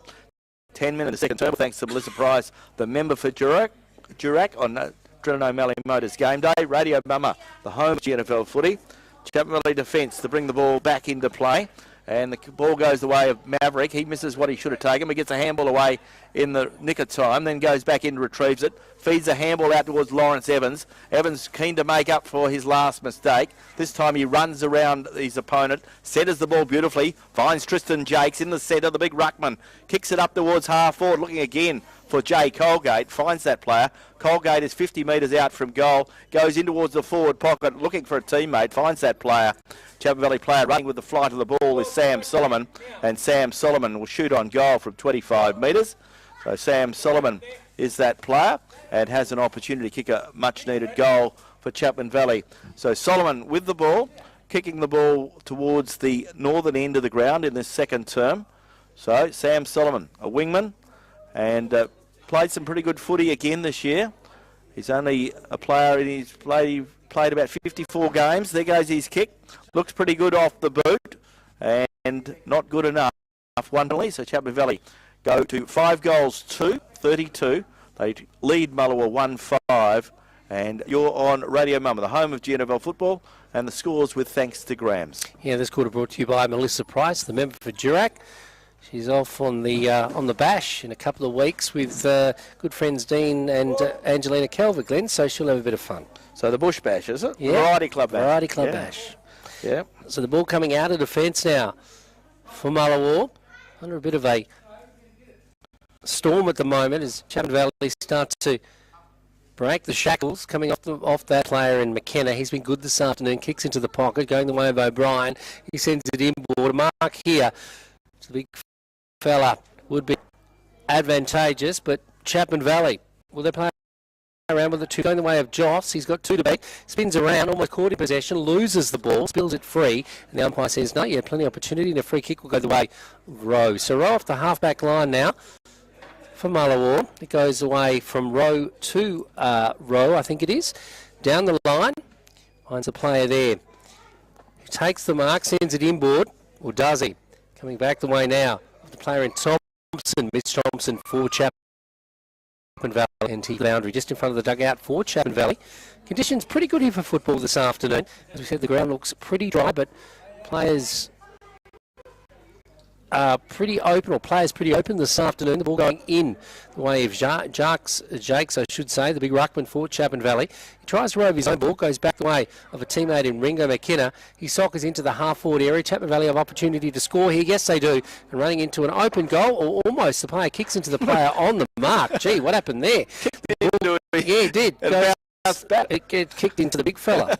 10 minutes second term, thanks to Melissa Price, the member for Durack on Drennan O'Malley Motors Game Day. Radio Mama, the home of GNFL footy. Chapman Valley defence to bring the ball back into play. And the ball goes the way of Maverick. He misses what he should have taken. He gets a handball away in the nick of time, then goes back in, retrieves it, feeds a handball out towards Lawrence Evans. Evans keen to make up for his last mistake. This time he runs around his opponent, centres the ball beautifully, finds Tristan Jakes in the centre, the big ruckman, kicks it up towards half forward, looking again for Jay Colgate, finds that player. Colgate is 50 metres out from goal, goes in towards the forward pocket, looking for a teammate, finds that player. Chapman Valley player running with the flight of the ball is Sam Solomon, and Sam Solomon will shoot on goal from 25 metres. So Sam Solomon is that player and has an opportunity to kick a much-needed goal for Chapman Valley. So Solomon with the ball, kicking the ball towards the northern end of the ground in this second term. So Sam Solomon, a wingman, and played some pretty good footy again this year. He's only a player in his played about 54 games. There goes his kick. Looks pretty good off the boot and not good enough. 1-0, so Chapman Valley go to 5 goals to 32. They lead Mullewa 1-5. And you're on Radio Mama, the home of GNFL football, and the scores with thanks to Grams. Yeah, this quarter brought to you by Melissa Price, the member for Durack. She's off on the bash in a couple of weeks with good friends Dean and Angelina Calvert, Glenn, so she'll have a bit of fun. So the Bush Bash, is it? Yeah. Variety Club Bash. Variety Club Bash. Yeah. So the ball coming out of defence now for Mullewa. Under a bit of a storm at the moment as Chapman Valley starts to break the shackles coming off that player in McKenna. He's been good this afternoon. Kicks into the pocket, going the way of O'Brien. He sends it inboard. A mark here. It's a big fella. Would be advantageous, but Chapman Valley, will they play around with the two? Going the way of Joss. He's got two to beat. Spins around, almost caught in possession, loses the ball, spills it free, and the umpire says, no, you had plenty of opportunity, and a free kick will go the way of Rowe. So Rowe off the half-back line now. For Mullewa, it goes away from row to row, I think it is. Down the line, finds a player there. He takes the mark, sends it inboard, or does he? Coming back the way now of the player in Thompson, Mitch Thompson for Chapman Valley, and he boundary just in front of the dugout for Chapman Valley. Conditions pretty good here for football this afternoon. As we said, the ground looks pretty dry, but players pretty open, or players pretty open this afternoon. The ball going in the way of Jakes, I should say, the big ruckman for Chapman Valley. He tries to rove his own ball, goes back the way of a teammate in Ringo McKenna. He soccers into the half-forward area. Chapman Valley have opportunity to score here. Yes, they do. And running into an open goal, or almost, the player kicks into the player on the mark. Gee, what happened there? Yeah, it did. It kicked into the big fella.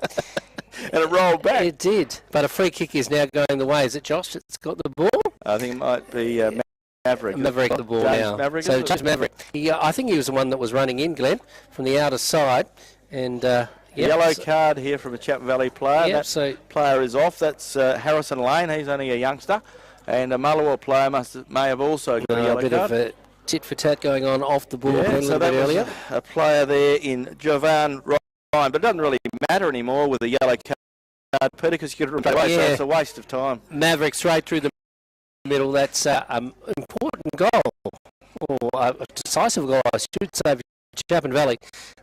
And it rolled back. It did. But a free kick is now going the way. Is it Josh that's got the ball? I think it might be Maverick. Maverick the ball James now. Maverick, so James Maverick. I think he was the one that was running in, Glenn, from the outer side. And yellow card here from a Chapman Valley player. Yep, that player is off. That's Harrison Lane. He's only a youngster. And a Mullewa player may have also got a yellow bit card. Of a tit for tat going on off the ball a so little that bit earlier. A player there in Jovan Ryan, but it doesn't really matter anymore with the yellow card, Peter, because you get it away, so it's a waste of time. Maverick straight through the middle. That's an important goal, or a decisive goal, I should say, for Chapman Valley.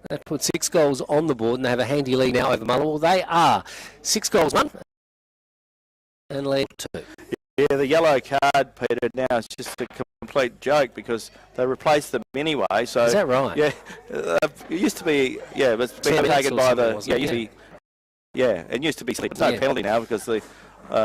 That put 6 goals on the board, and they have a handy lead now over Mullewa. They are 6 goals, 1, and lead 2. Yeah, the yellow card, Peter, now is just a complete joke because they replaced them anyway. So is that right? Yeah, it used to be. Yeah, but it's been taken by the. Yeah, used to be. Yeah, it used to be. It's no penalty now because the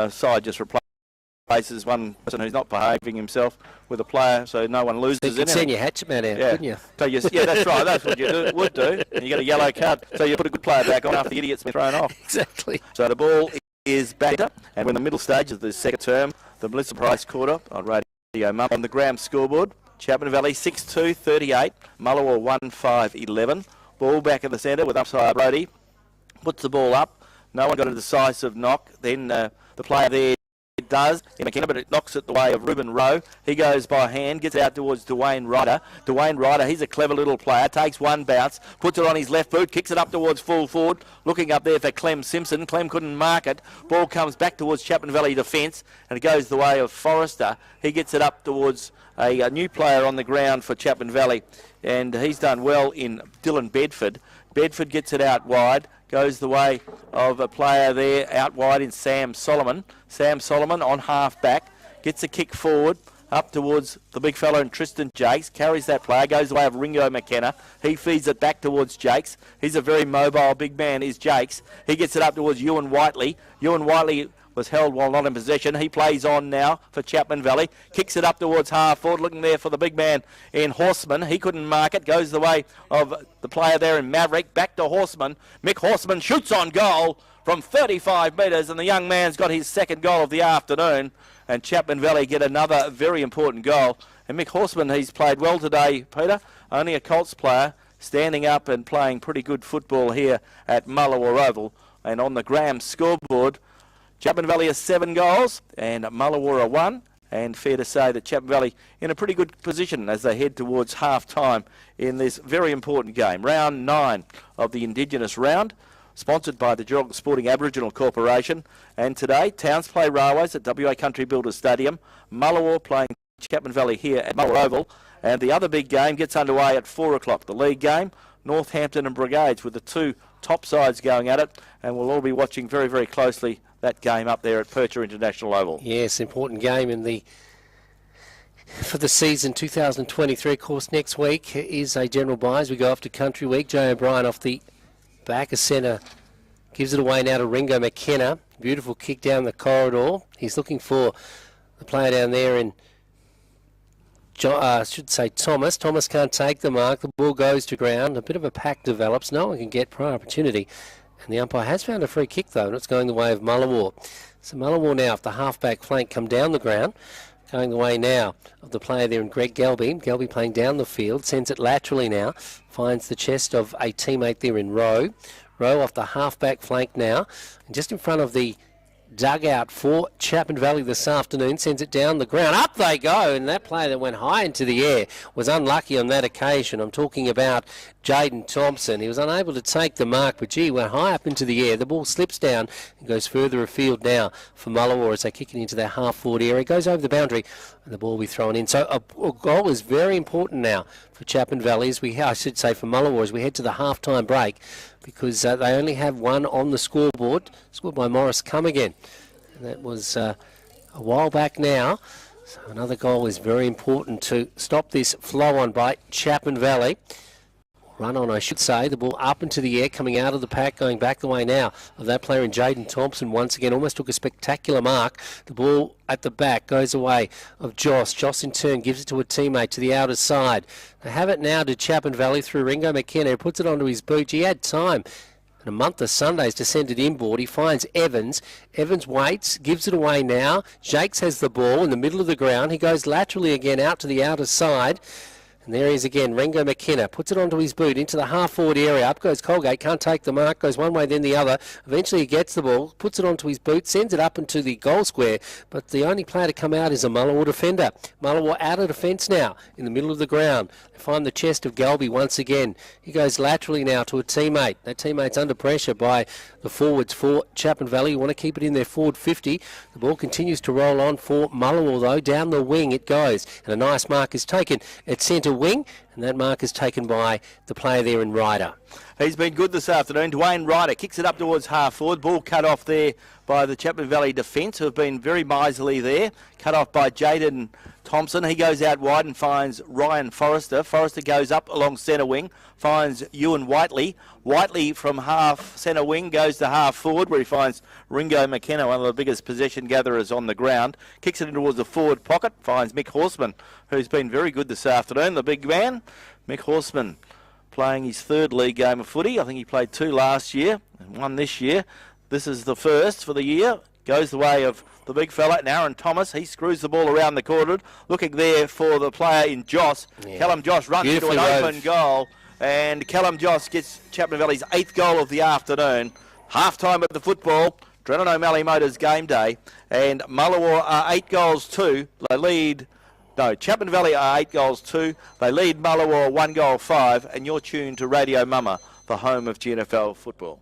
side just replaces one person who's not behaving himself with a player, so no one loses. You could send your hatchet man out, couldn't you? So yeah, that's right. That's what you would do. And you get a yellow card, so you put a good player back on after the idiot's been thrown off. Exactly. So the ball is back up, and we're in the middle stage of the second term. The Melissa Price quarter on Radio Mum on the Graham scoreboard. Chapman Valley 6-2-38, Mullewa 1-5-11. Ball back in the centre with upside Brody. Puts the ball up. No one got a decisive knock. Then the player there does in McKenna, but it knocks it the way of Ruben Rowe. He goes by hand, gets out towards Dwayne Ryder. Dwayne Ryder, he's a clever little player, takes one bounce, puts it on his left boot, kicks it up towards full forward, looking up there for Clem Simpson. Clem couldn't mark it. Ball comes back towards Chapman Valley defence, and it goes the way of Forrester. He gets it up towards a new player on the ground for Chapman Valley, and he's done well in Dylan Bedford. Bedford gets it out wide, goes the way of a player there out wide in Sam Solomon. Sam Solomon on half back, gets a kick forward up towards the big fella in Tristan Jakes, carries that player, goes the way of Ringo McKenna. He feeds it back towards Jakes. He's a very mobile big man, is Jakes. He gets it up towards Ewan Whiteley. Ewan Whiteley was held while not in possession. He plays on now for Chapman Valley. Kicks it up towards half forward, looking there for the big man in Horseman. He couldn't mark it. Goes the way of the player there in Maverick. Back to Horseman. Mick Horseman shoots on goal from 35 metres, and the young man's got his second goal of the afternoon. And Chapman Valley get another very important goal. And Mick Horseman, he's played well today, Peter. Only a Colts player, standing up and playing pretty good football here at Mullewa Oval. And on the Graham scoreboard, Chapman Valley has 7 goals and Mullewa 1. And fair to say that Chapman Valley in a pretty good position as they head towards half-time in this very important game. Round 9 of the Indigenous round, sponsored by the Geraldton Sporting Aboriginal Corporation. And today, Towns play Railways at WA Country Builders Stadium. Mullewa playing Chapman Valley here at Mullewa Oval. And the other big game gets underway at 4 o'clock. The league game, Northampton and Brigades, with the 2 top sides going at it. And we'll all be watching very, very closely that game up there at Percher International Oval. Yes, important game for the season 2023. Of course, next week is a general bye as we go off to Country Week. Joe O'Brien off the back of centre gives it away now to Ringo McKenna. Beautiful kick down the corridor. He's looking for the player down there in I should say Thomas. Thomas can't take the mark. The ball goes to ground. A bit of a pack develops. No one can get prior opportunity. And the umpire has found a free kick, though, and it's going the way of Mullewa. So Mullewa now, off the half-back flank, come down the ground. Going the way now of the player there in Greg Gelby. Gelby playing down the field. Sends it laterally now. Finds the chest of a teammate there in Rowe. Rowe off the half-back flank now. And just in front of the dugout for Chapman Valley this afternoon, sends it down the ground. Up they go, and that player that went high into the air was unlucky on that occasion. I'm talking about Jaden Thompson. He was unable to take the mark, but gee, went high up into the air. The ball slips down and goes further afield now for Mullewa as they kick it into their half-forward area. It goes over the boundary, and the ball will be thrown in. So a goal is very important now for Chapman Valley, I should say for Mullewa, as we head to the half-time break, because they only have one on the scoreboard, scored by Morris Come Again. And that was a while back now. So another goal is very important to stop this flow on by Chapman Valley. Run on, I should say. The ball up into the air, coming out of the pack, going back the way now of that player in Jaden Thompson. Once again, almost took a spectacular mark. The ball at the back goes away of Joss. Joss in turn gives it to a teammate to the outer side. They have it now to Chapman Valley through Ringo McKenna, who puts it onto his boot. He had time and a month of Sundays to send it inboard. He finds Evans. Evans waits, gives it away now. Jakes has the ball in the middle of the ground. He goes laterally again out to the outer side. And there he is again, Ringo McKenna, puts it onto his boot, into the half-forward area. Up goes Colgate, can't take the mark, goes one way then the other. Eventually he gets the ball, puts it onto his boot, sends it up into the goal square, but the only player to come out is a Mullewa defender. Mullewa out of defence now, in the middle of the ground. They find the chest of Galby once again. He goes laterally now to a teammate. That teammate's under pressure by the forwards for Chapman Valley. You want to keep it in their forward 50. The ball continues to roll on for Mullewa, though. Down the wing it goes, and a nice mark is taken at centre wing, and that mark is taken by the player there in Ryder. He's been good this afternoon. Dwayne Ryder kicks it up towards half forward. Ball cut off there by the Chapman Valley defence, who have been very miserly there. Cut off by Jaden Thompson. He goes out wide and finds Ryan Forrester. Forrester goes up along centre wing, finds Ewan Whiteley. Whiteley from half centre wing goes to half forward, where he finds Ringo McKenna, one of the biggest possession gatherers on the ground. Kicks it in towards the forward pocket, finds Mick Horseman, who's been very good this afternoon, the big man. Mick Horseman playing his third league game of footy. I think he played 2 last year and 1 this year. This is the first for the year. Goes the way of the big fella, and Aaron Thomas. He screws the ball around the corner. Looking there for the player in Joss. Yeah. Callum Joss runs into an open goal, and Callum Joss gets Chapman Valley's 8th goal of the afternoon. Half-time of the football. Drennan O'Malley Motors game day. And Mullewa are 8 goals 2. They lead... No, Chapman Valley are 8 goals 2. They lead Mullewa 1 goal 5. And you're tuned to Radio Mama, the home of GNFL football.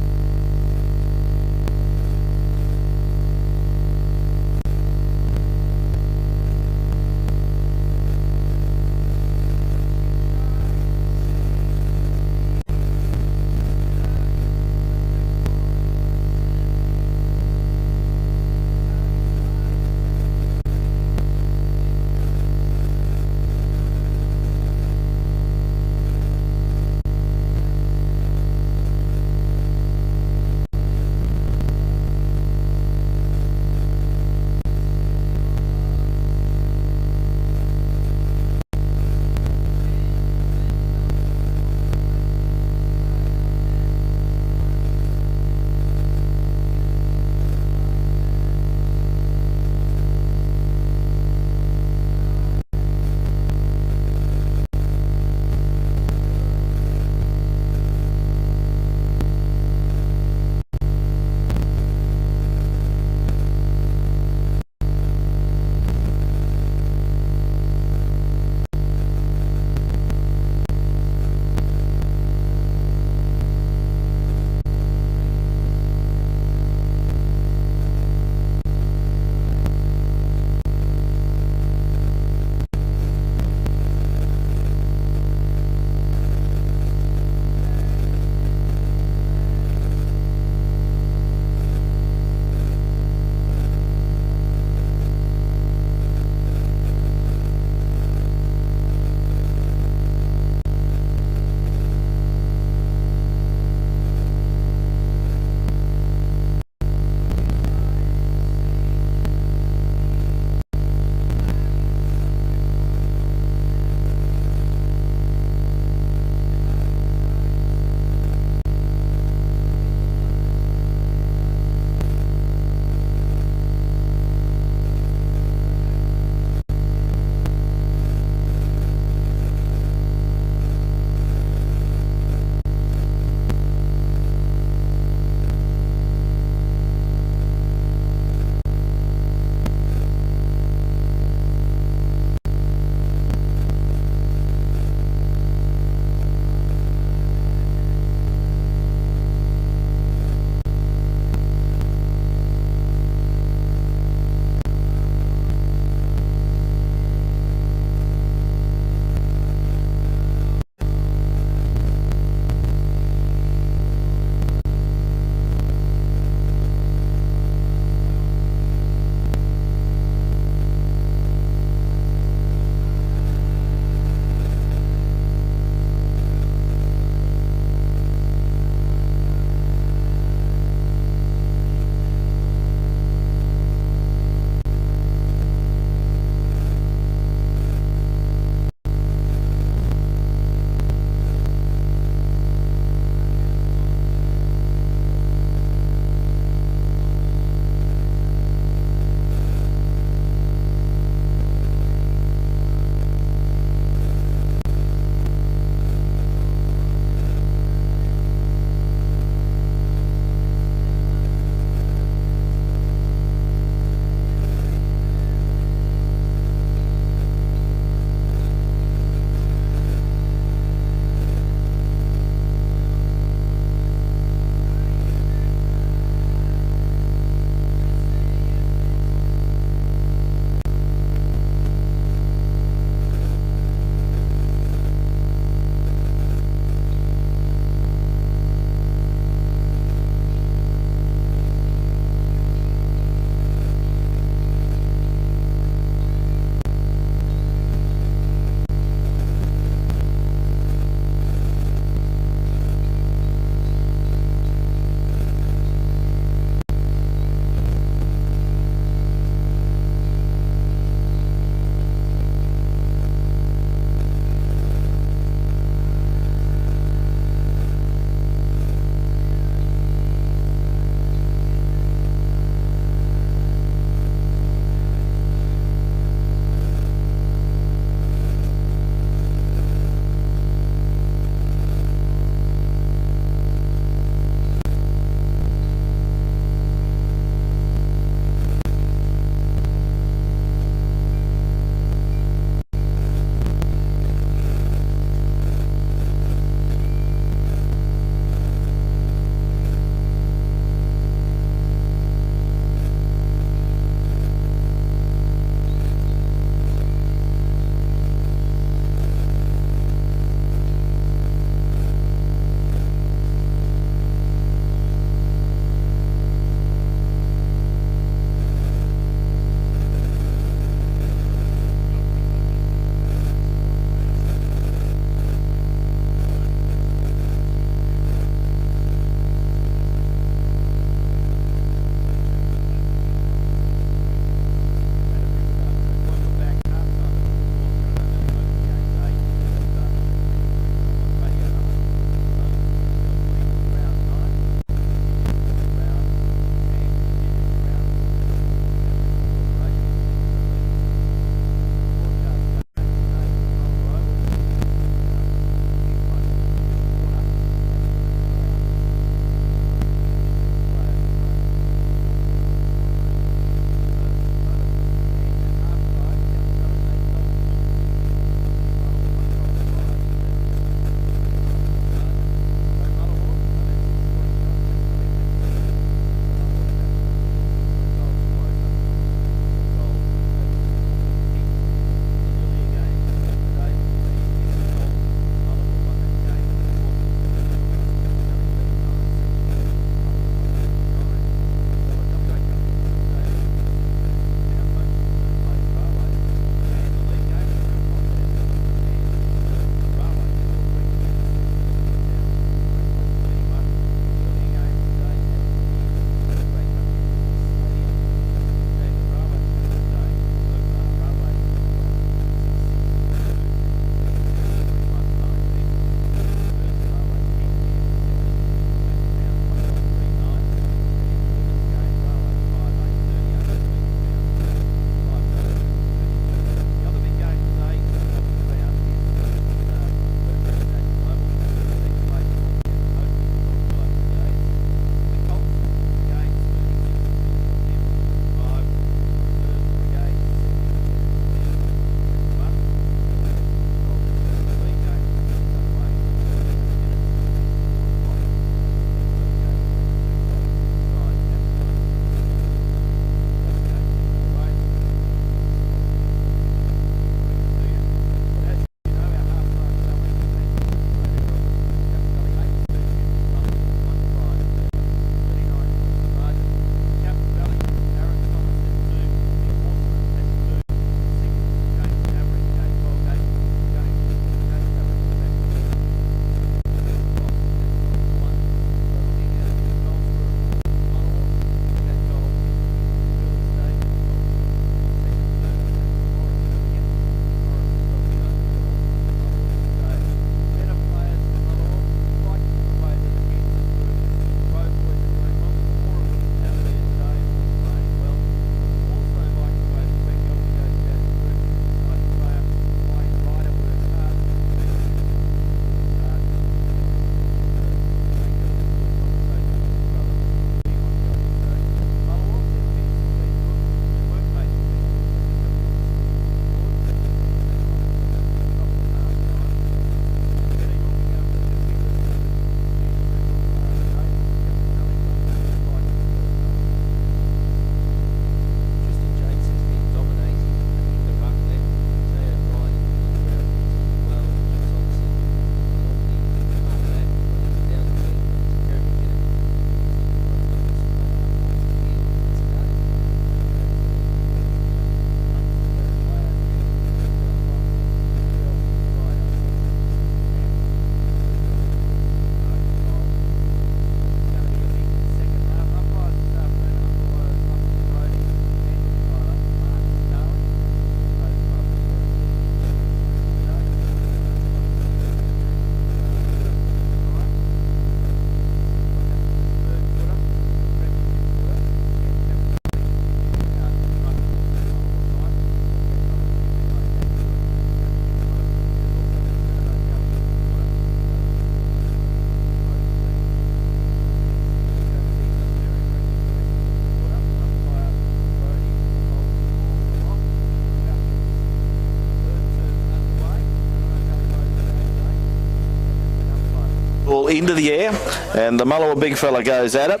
ball into the air, and the Mullewa big fella goes at it,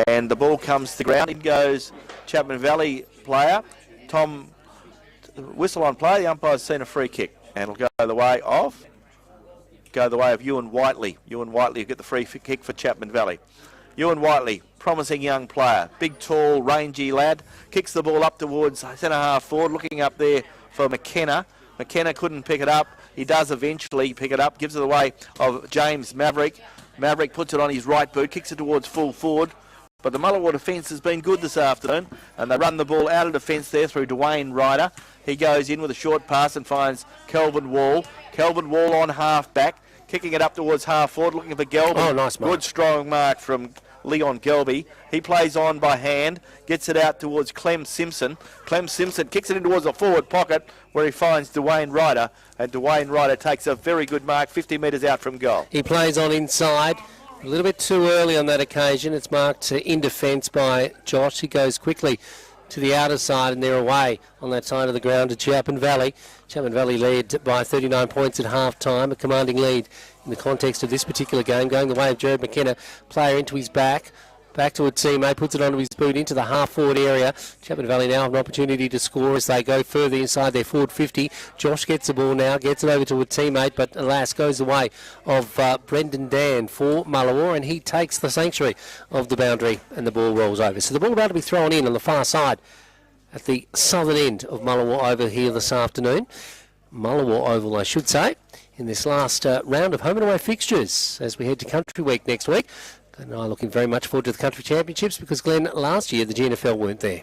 and the ball comes to the ground. In goes Chapman Valley player, Tom, whistle on play. The umpire's seen a free kick, and it'll go the way of Ewan Whiteley. Ewan Whiteley will get the free kick for Chapman Valley. Ewan Whiteley, promising young player, big, tall, rangy lad, kicks the ball up towards centre-half forward, looking up there for McKenna. McKenna couldn't pick it up. He does eventually pick it up, gives it away of James Maverick. Maverick puts it on his right boot, kicks it towards full forward. But the Mullewa defence has been good this afternoon, and they run the ball out of defence there through Dwayne Ryder. He goes in with a short pass and finds Kelvin Wall. Kelvin Wall on half-back, kicking it up towards half-forward, looking for Gelby. Oh, nice mark. Good, strong mark from Leon Gelby. He plays on by hand, gets it out towards Clem Simpson. Clem Simpson kicks it in towards the forward pocket where he finds Dwayne Ryder, and Dwayne Ryder takes a very good mark 50 metres out from goal. He plays on inside. A little bit too early on that occasion. It's marked in defence by Josh. He goes quickly to the outer side, and they're away on that side of the ground to Chapman Valley. Chapman Valley led by 39 points at half-time, a commanding lead in the context of this particular game, going the way of Jared McKenna, player into his back to a teammate, puts it onto his boot into the half-forward area. Chapman Valley now have an opportunity to score as they go further inside their forward 50. Josh gets the ball now, gets it over to a teammate, but alas, goes the way of Brendan Dan for Mullewa, and he takes the sanctuary of the boundary, and the ball rolls over. So the ball about to be thrown in on the far side at the southern end of Mullewa over here this afternoon. Mullewa Oval, I should say, in this last round of home and away fixtures as we head to Country Week next week. And I'm looking very much forward to the Country Championships because, Glenn, last year the GNFL weren't there.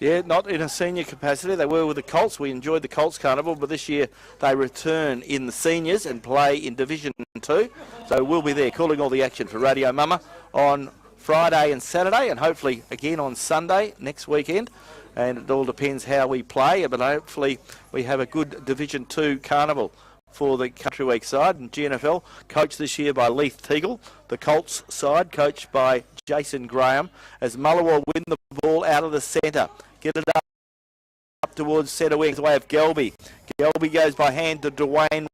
Yeah, not in a senior capacity. They were with the Colts. We enjoyed the Colts Carnival, but this year they return in the seniors and play in Division 2. So we'll be there calling all the action for Radio Mama on Friday and Saturday, and hopefully again on Sunday next weekend. And it all depends how we play, but hopefully we have a good Division 2 Carnival for the Country Week side. And GNFL coached this year by Leith Teagle. The Colts side coached by Jason Graham, as Mullewa win the ball out of the centre. Get it up towards centre wing, the way of Gelby. Gelby goes by hand to Dwayne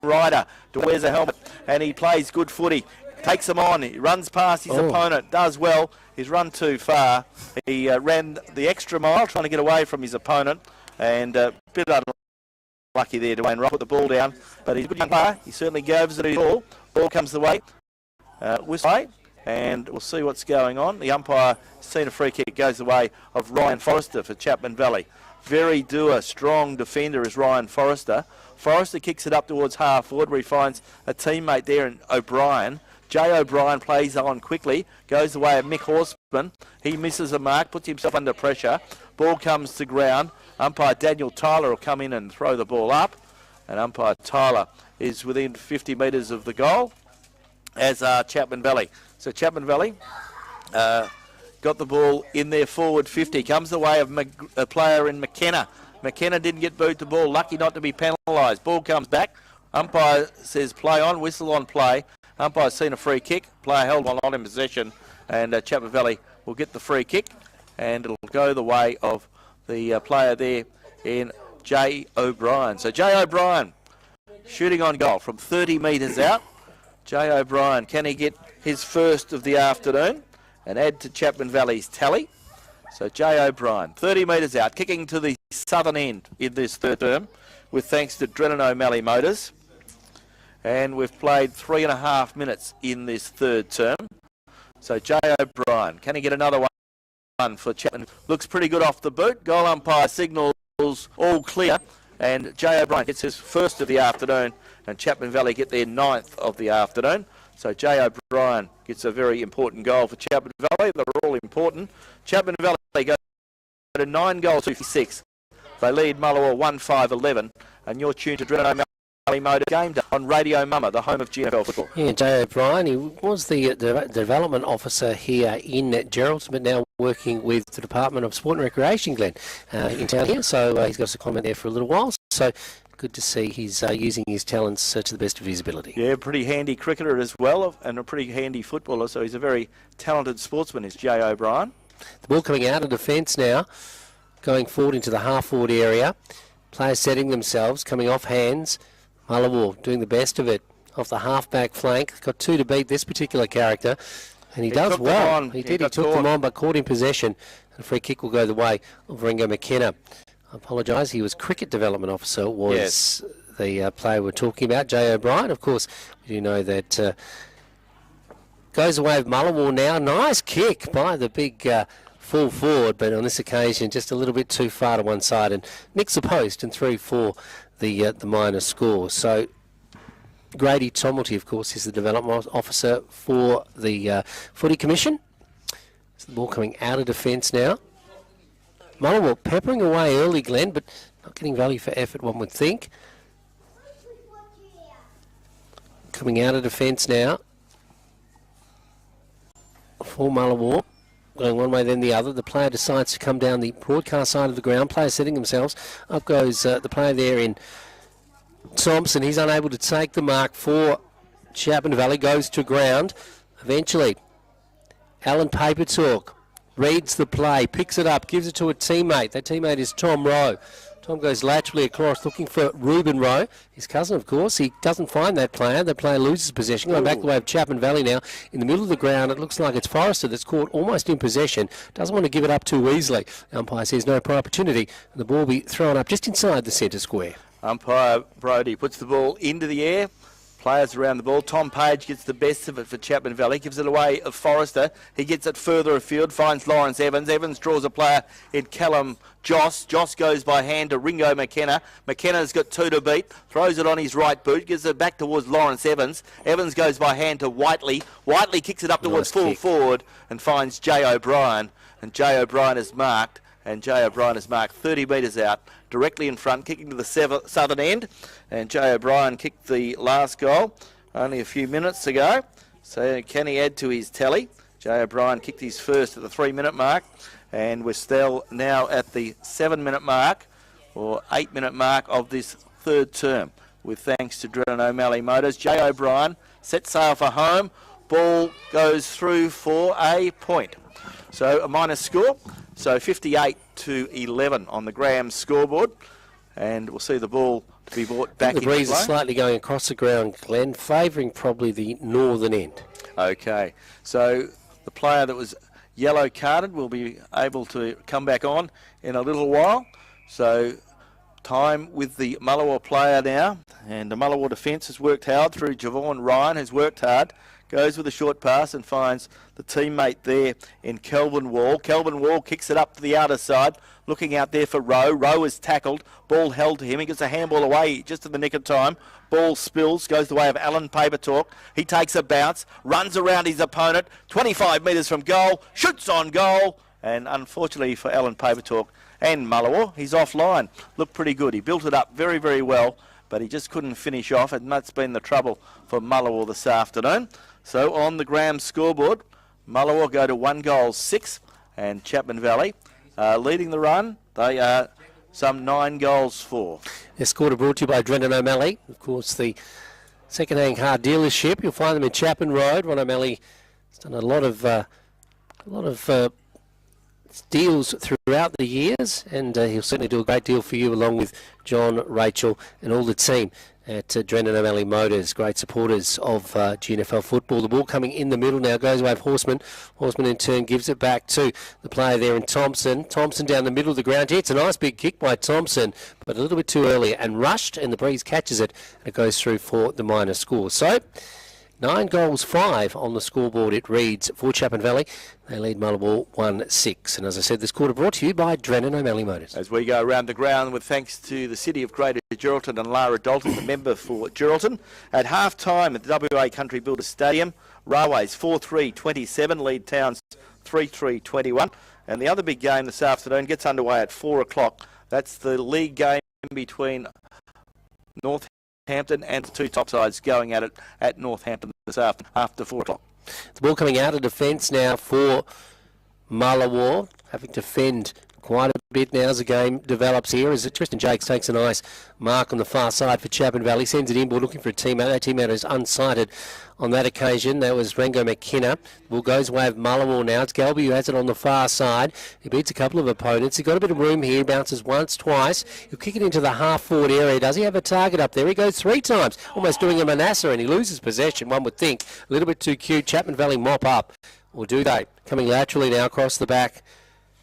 Ryder. Wears a helmet and he plays good footy. Takes him on, he runs past his opponent, does well. He's run too far. He ran the extra mile trying to get away from his opponent, and a bit unlucky there. Dwayne Ryder put the ball down, but he's a good young player. He certainly goes it his ball. Ball comes the way. Whistle, and we'll see what's going on. The umpire seen a free kick, goes the way of Ryan Forrester for Chapman Valley. Very doer, strong defender is Ryan Forrester. Forrester kicks it up towards half forward where he finds a teammate there in O'Brien. Jay O'Brien plays on quickly, goes the way of Mick Horseman. He misses a mark, puts himself under pressure. Ball comes to ground. Umpire Daniel Tyler will come in and throw the ball up. And umpire Tyler is within 50 metres of the goal, as are Chapman Valley. So Chapman Valley got the ball in their forward 50. Comes the way of a player in McKenna. McKenna didn't get booed the ball. Lucky not to be penalised. Ball comes back. Umpire says play on, whistle on play. Umpire's seen a free kick. Player held one on in possession. And Chapman Valley will get the free kick. And it'll go the way of the player there in Jay O'Brien. So Jay O'Brien shooting on goal from 30 metres out. Jay O'Brien, can he get his first of the afternoon and add to Chapman Valley's tally? So Jay O'Brien, 30 metres out, kicking to the southern end in this third term, with thanks to Drennan O'Malley Motors. And we've played 3.5 minutes in this third term. So Jay O'Brien, can he get another one for Chapman? Looks pretty good off the boot. Goal umpire signals all clear. And Jay O'Brien gets his first of the afternoon, and Chapman Valley get their 9th of the afternoon. So Jay O'Brien gets a very important goal for Chapman Valley. They're all important. Chapman Valley go to 9 goals to 6. They lead Mullewa 1-5-11, and you're tuned to Drennan O'Malley Motor Game Day on Radio Mama, the home of GNFL football. Yeah, Jay O'Brien, he was the development officer here in Geraldton, but now working with the Department of Sport and Recreation, Glenn, in town here. So he's got us a comment there for a little while. So good to see he's using his talents to the best of his ability. Yeah, pretty handy cricketer as well, and a pretty handy footballer. So he's a very talented sportsman, is Jay O'Brien. The ball coming out of defence now, going forward into the half-forward area. Players setting themselves, coming off hands. Mullewa doing the best of it. off the half-back flank. Got 2 to beat this particular character, and he does well. He took them on, but caught in possession. And a free kick will go the way of Ringo McKenna. I apologise, he was cricket development officer, was the player we're talking about, Jay O'Brien. Of course, we do know that goes away with Mullewa now. Nice kick by the big full forward, but on this occasion just a little bit too far to one side, and nicks the post and through for the minor score. So Grady Tomelty, of course, is the development officer for the Footy Commission. So the ball coming out of defence now. Mullewa peppering away early, Glenn, but not getting value for effort, one would think. Coming out of defence now for Mullewa. Going one way then the other. The player decides to come down the broadcast side of the ground. Players setting themselves. Up goes the player there in Thompson. He's unable to take the mark for Chapman Valley. Goes to ground. Eventually, Alan Papertalk reads the play, picks it up, gives it to a teammate. That teammate is Tom Rowe. Tom goes laterally across, looking for Reuben Rowe, his cousin, of course. He doesn't find that player. The player loses possession. Going back the way of Chapman Valley now. In the middle of the ground, it looks like it's Forrester that's caught almost in possession. Doesn't want to give it up too easily. The umpire says no prior opportunity, and the ball will be thrown up just inside the centre square. Umpire Brody puts the ball into the air. Players around the ball. Tom Page gets the best of it for Chapman Valley. Gives it away of Forrester. He gets it further afield. Finds Lawrence Evans. Evans draws a player in Callum Joss. Joss goes by hand to Ringo McKenna. McKenna's got 2 to beat. Throws it on his right boot. Gives it back towards Lawrence Evans. Evans goes by hand to Whiteley. Whiteley kicks it up towards full forward and finds Jay O'Brien. And Jay O'Brien is marked. And Jay O'Brien is marked 30 metres out, directly in front, kicking to the southern end. And Jay O'Brien kicked the last goal only a few minutes ago. So can he add to his tally? Jay O'Brien kicked his first at the 3-minute mark. And we're still now at the 7-minute mark, or 8-minute mark of this third term, with thanks to Drennan O'Malley Motors. Jay O'Brien set sail for home. Ball goes through for a point. So a minus score. So 58-11 on the Graham scoreboard, and we'll see the ball to be brought back. The breeze is slightly going across the ground, Glenn, favouring probably the northern end. Okay, so the player that was yellow carded will be able to come back on in a little while. So time with the Mullewa player now, and the Mullewa defence has worked hard through Javon Ryan, who's worked hard. Goes with a short pass and finds the teammate there in Kelvin Wall. Kelvin Wall kicks it up to the outer side, looking out there for Rowe. Rowe is tackled, ball held to him. He gets a handball away just in the nick of time. Ball spills, goes the way of Alan Papertalk. He takes a bounce, runs around his opponent, 25 metres from goal, shoots on goal, and unfortunately for Alan Papertalk and Mullewa, he's offline. Looked pretty good. He built it up very, very well, but he just couldn't finish off, and that's been the trouble for Mullewa this afternoon. So on the Graham scoreboard, Mullewa go to 1-6, and Chapman Valley leading the run. They are some 9 goals for. Their score brought to you by Drennan O'Malley, of course, the second-hand car dealership. You'll find them in Chapman Road. Ron O'Malley has done a lot of deals throughout the years, and he'll certainly do a great deal for you, along with John, Rachel, and all the team at Drennan O'Malley Motors, great supporters of GNFL football. The ball coming in the middle now, goes away of Horseman. Horseman in turn gives it back to the player there in Thompson. Thompson down the middle of the ground. Yeah, it's a nice big kick by Thompson, but a little bit too early and rushed, and the breeze catches it, and it goes through for the minor score. So 9-5 on the scoreboard, it reads, for Chapman Valley. They lead Mullewa 1-6. And as I said, this quarter brought to you by Drennan O'Malley Motors. As we go around the ground with thanks to the City of Greater Geraldton and Lara Dalton, the member for Geraldton. At half-time at the WA Country Builders Stadium, Railways 4-3-27, lead Towns 3-3-21. And the other big game this afternoon gets underway at 4 o'clock. That's the league game between Northampton and the two top sides going at it at Northampton this afternoon after 4 o'clock. The ball coming out of defence now for Mullewa, having to fend quite a bit now as the game develops here, as Tristan Jakes takes a nice mark on the far side for Chapman Valley, sends it inboard looking for a teammate. That teammate is unsighted on that occasion. That was Rengo McKenna. Ball goes away of Mullewa now. It's Galby who has it on the far side. He beats a couple of opponents. He's got a bit of room here. Bounces once, twice. He'll kick it into the half-forward area. Does he have a target up there? He goes 3 times, almost doing a Manasseh, and he loses possession, one would think. A little bit too cute. Chapman Valley mop up. Or do they? Coming laterally now across the back.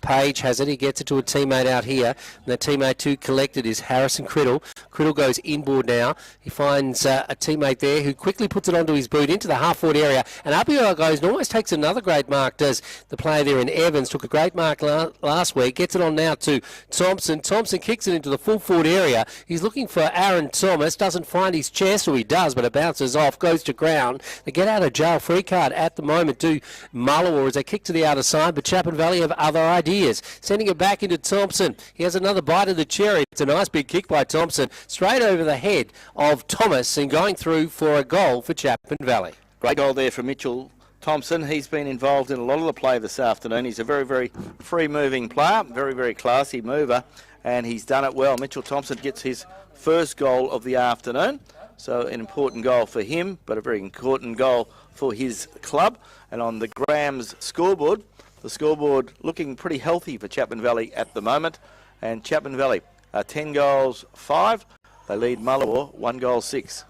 Page has it. He gets it to a teammate out here. And that teammate to collected is Harrison Criddle. Criddle goes inboard now. He finds a teammate there who quickly puts it onto his boot into the half-forward area. And up he goes and almost takes another great mark, does the player there in Evans. Took a great mark last week. Gets it on now to Thompson. Thompson kicks it into the full-forward area. He's looking for Aaron Thomas. Doesn't find his chest, or he does, but it bounces off. Goes to ground. The get-out-of-jail free card at the moment to Mullewa as they kick to the outer side, but Chapman Valley have other ideas. Sending it back into Thompson. He has another bite of the cherry. It's a nice big kick by Thompson. Straight over the head of Thomas and going through for a goal for Chapman Valley. Great goal there from Mitchell Thompson. He's been involved in a lot of the play this afternoon. He's a very, very free-moving player, very, very classy mover, and he's done it well. Mitchell Thompson gets his first goal of the afternoon, so an important goal for him, but a very important goal for his club. And on the Grams scoreboard, the scoreboard looking pretty healthy for Chapman Valley at the moment. And Chapman Valley are 10 goals, 5. They lead Mullewa 1 goal, 6.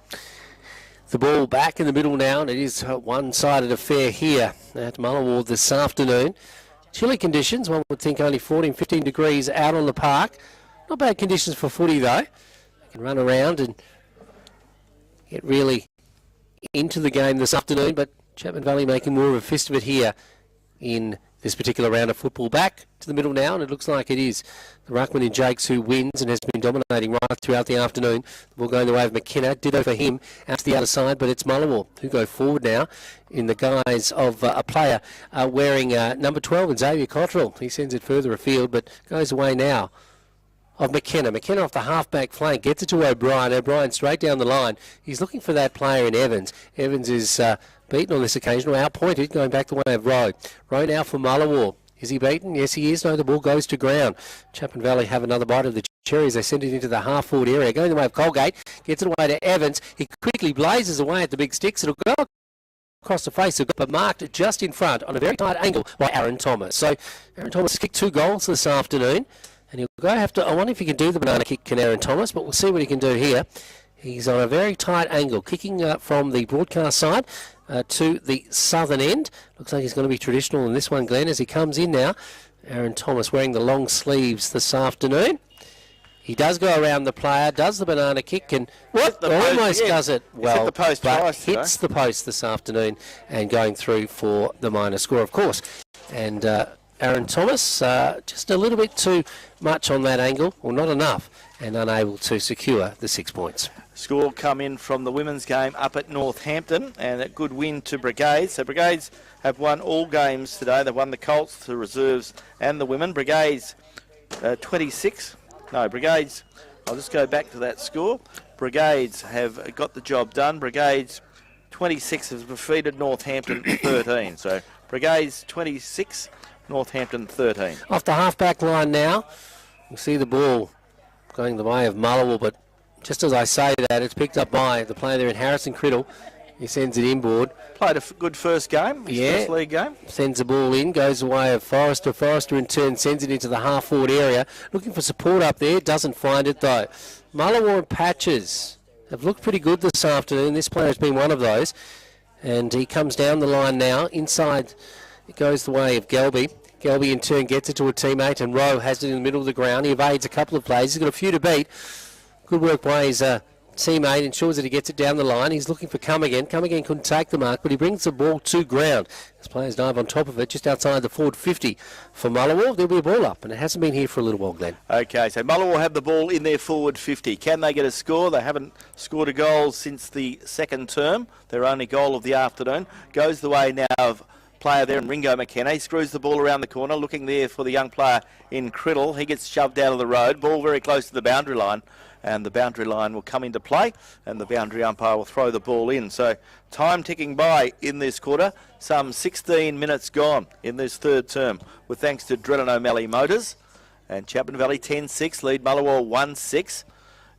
The ball back in the middle now, and it is a one-sided affair here at Mullewa this afternoon. Chilly conditions, one would think only 14, 15 degrees out on the park. Not bad conditions for footy though. You can run around and get really into the game this afternoon, but Chapman Valley making more of a fist of it here in this particular round of football. Back to the middle now, and it looks like it is the ruckman in Jakes who wins and has been dominating right throughout the afternoon. The ball going the way of McKenna. Ditto for him out to the other side, but it's Mullewa who go forward now in the guise of a player wearing number 12 and Xavier Cottrell. He sends it further afield, but goes away now of McKenna. McKenna off the half-back flank, gets it to O'Brien. O'Brien straight down the line. He's looking for that player in Evans. Evans is beaten on this occasion, or outpointed, going back the way of Rowe. Rowe now for Mullewa. Is he beaten? Yes, he is. No, the ball goes to ground. Chapman Valley have another bite of the cherries. They send it into the half-forward area. Going the way of Colgate. Gets it away to Evans. He quickly blazes away at the big sticks. It'll go across the face, but marked just in front on a very tight angle by Aaron Thomas. So Aaron Thomas kicked 2 goals this afternoon. And he'll go have to, I wonder if he can do the banana kick, can Aaron Thomas, but we'll see what he can do here. He's on a very tight angle, kicking from the broadcast side to the southern end. Looks like he's going to be traditional in this one, Glenn, as he comes in now. Aaron Thomas wearing the long sleeves this afternoon. He does go around the player, does the banana kick, and almost does it well, hit the post but twice, hits the post this afternoon and going through for the minor score, of course. And Aaron Thomas, just a little bit too much on that angle, or not enough, and unable to secure the 6 points. Score come in from the women's game up at Northampton, and a good win to Brigades. So Brigades have won all games today. They've won the Colts, the reserves, and the women. Brigades 26. No, Brigades, I'll just go back to that score. Brigades have got the job done. Brigades 26 has defeated Northampton 13. So Brigades 26, Northampton 13. Off the half-back line now. You see the ball going the way of Mullewa, but just as I say that, it's picked up by the player there in Harrison Criddle. He sends it inboard. Played a good first game, first league game. Sends the ball in, goes away of Forrester. Forrester in turn sends it into the half-forward area. Looking for support up there, doesn't find it though. Mullewa and Patches have looked pretty good this afternoon. This player has been one of those. And he comes down the line now. Inside, it goes the way of Gelby. Gelby in turn gets it to a teammate, and Rowe has it in the middle of the ground. He evades a couple of plays. He's got a few to beat. Good work by his teammate, ensures that he gets it down the line. He's looking for Come Again. Come Again couldn't take the mark, but he brings the ball to ground. As players dive on top of it, just outside the forward 50 for Mullewa. There'll be a ball up, and it hasn't been here for a little while, Glenn. Okay, so Mullewa have the ball in their forward 50. Can they get a score? They haven't scored a goal since the second term. Their only goal of the afternoon goes the way now of player there in Ringo McKenna. He screws the ball around the corner, looking there for the young player in Criddle. He gets shoved out of the road. Ball very close to the boundary line, and the boundary line will come into play, and the boundary umpire will throw the ball in. So time ticking by in this quarter. Some 16 minutes gone in this third term, with thanks to Drennan O'Malley Motors. And Chapman Valley 10-6, lead Mullewa 1-6.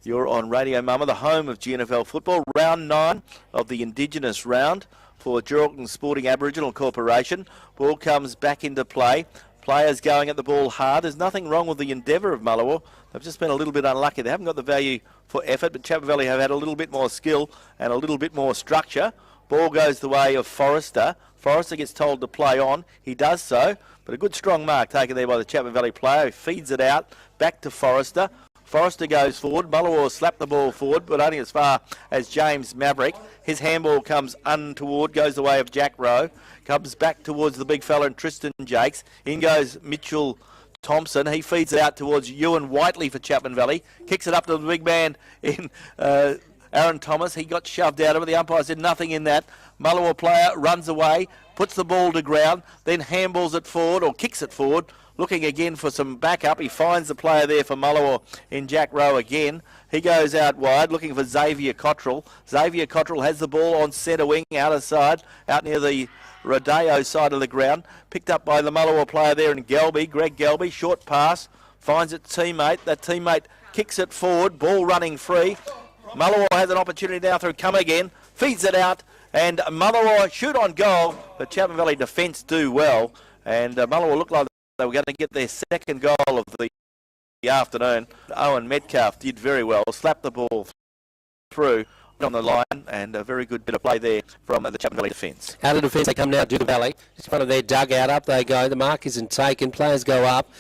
You're on Radio Mama, the home of GNFL football. Round 9 of the Indigenous round for Geraldton Sporting Aboriginal Corporation. Ball comes back into play. Players going at the ball hard. There's nothing wrong with the endeavour of Mullewa. They've just been a little bit unlucky. They haven't got the value for effort, but Chapman Valley have had a little bit more skill and a little bit more structure. Ball goes the way of Forrester. Forrester gets told to play on. He does so, but a good strong mark taken there by the Chapman Valley player. He feeds it out back to Forrester. Forrester goes forward. Mullewa slap the ball forward, but only as far as James Maverick. His handball comes untoward, goes the way of Jack Rowe. Comes back towards the big fella and Tristan Jakes. In goes Mitchell Thompson. He feeds it out towards Ewan Whiteley for Chapman Valley. Kicks it up to the big man in Aaron Thomas. He got shoved out of it. The umpire said nothing in that. Mullewa player runs away, puts the ball to ground, then handballs it forward or kicks it forward. Looking again for some backup. He finds the player there for Mullewa in Jack Rowe again. He goes out wide looking for Xavier Cottrell. Xavier Cottrell has the ball on centre wing, outer side, out near the Rodeo side of the ground. Picked up by the Mullewa player there in Gelby, Greg Gelby. Short pass, finds its teammate. That teammate kicks it forward, ball running free. Mullewa has an opportunity now through come again, feeds it out, and Mullewa shoot on goal, but Chapman Valley defence do well, and Mullewa look like they were going to get their second goal of the afternoon. Owen Metcalf did very well, slapped the ball through on the line, and a very good bit of play there from the Chapman Valley defence. Out of defence, they come now to the Valley. Just in front of their dugout, up they go. The mark isn't taken. Players go up.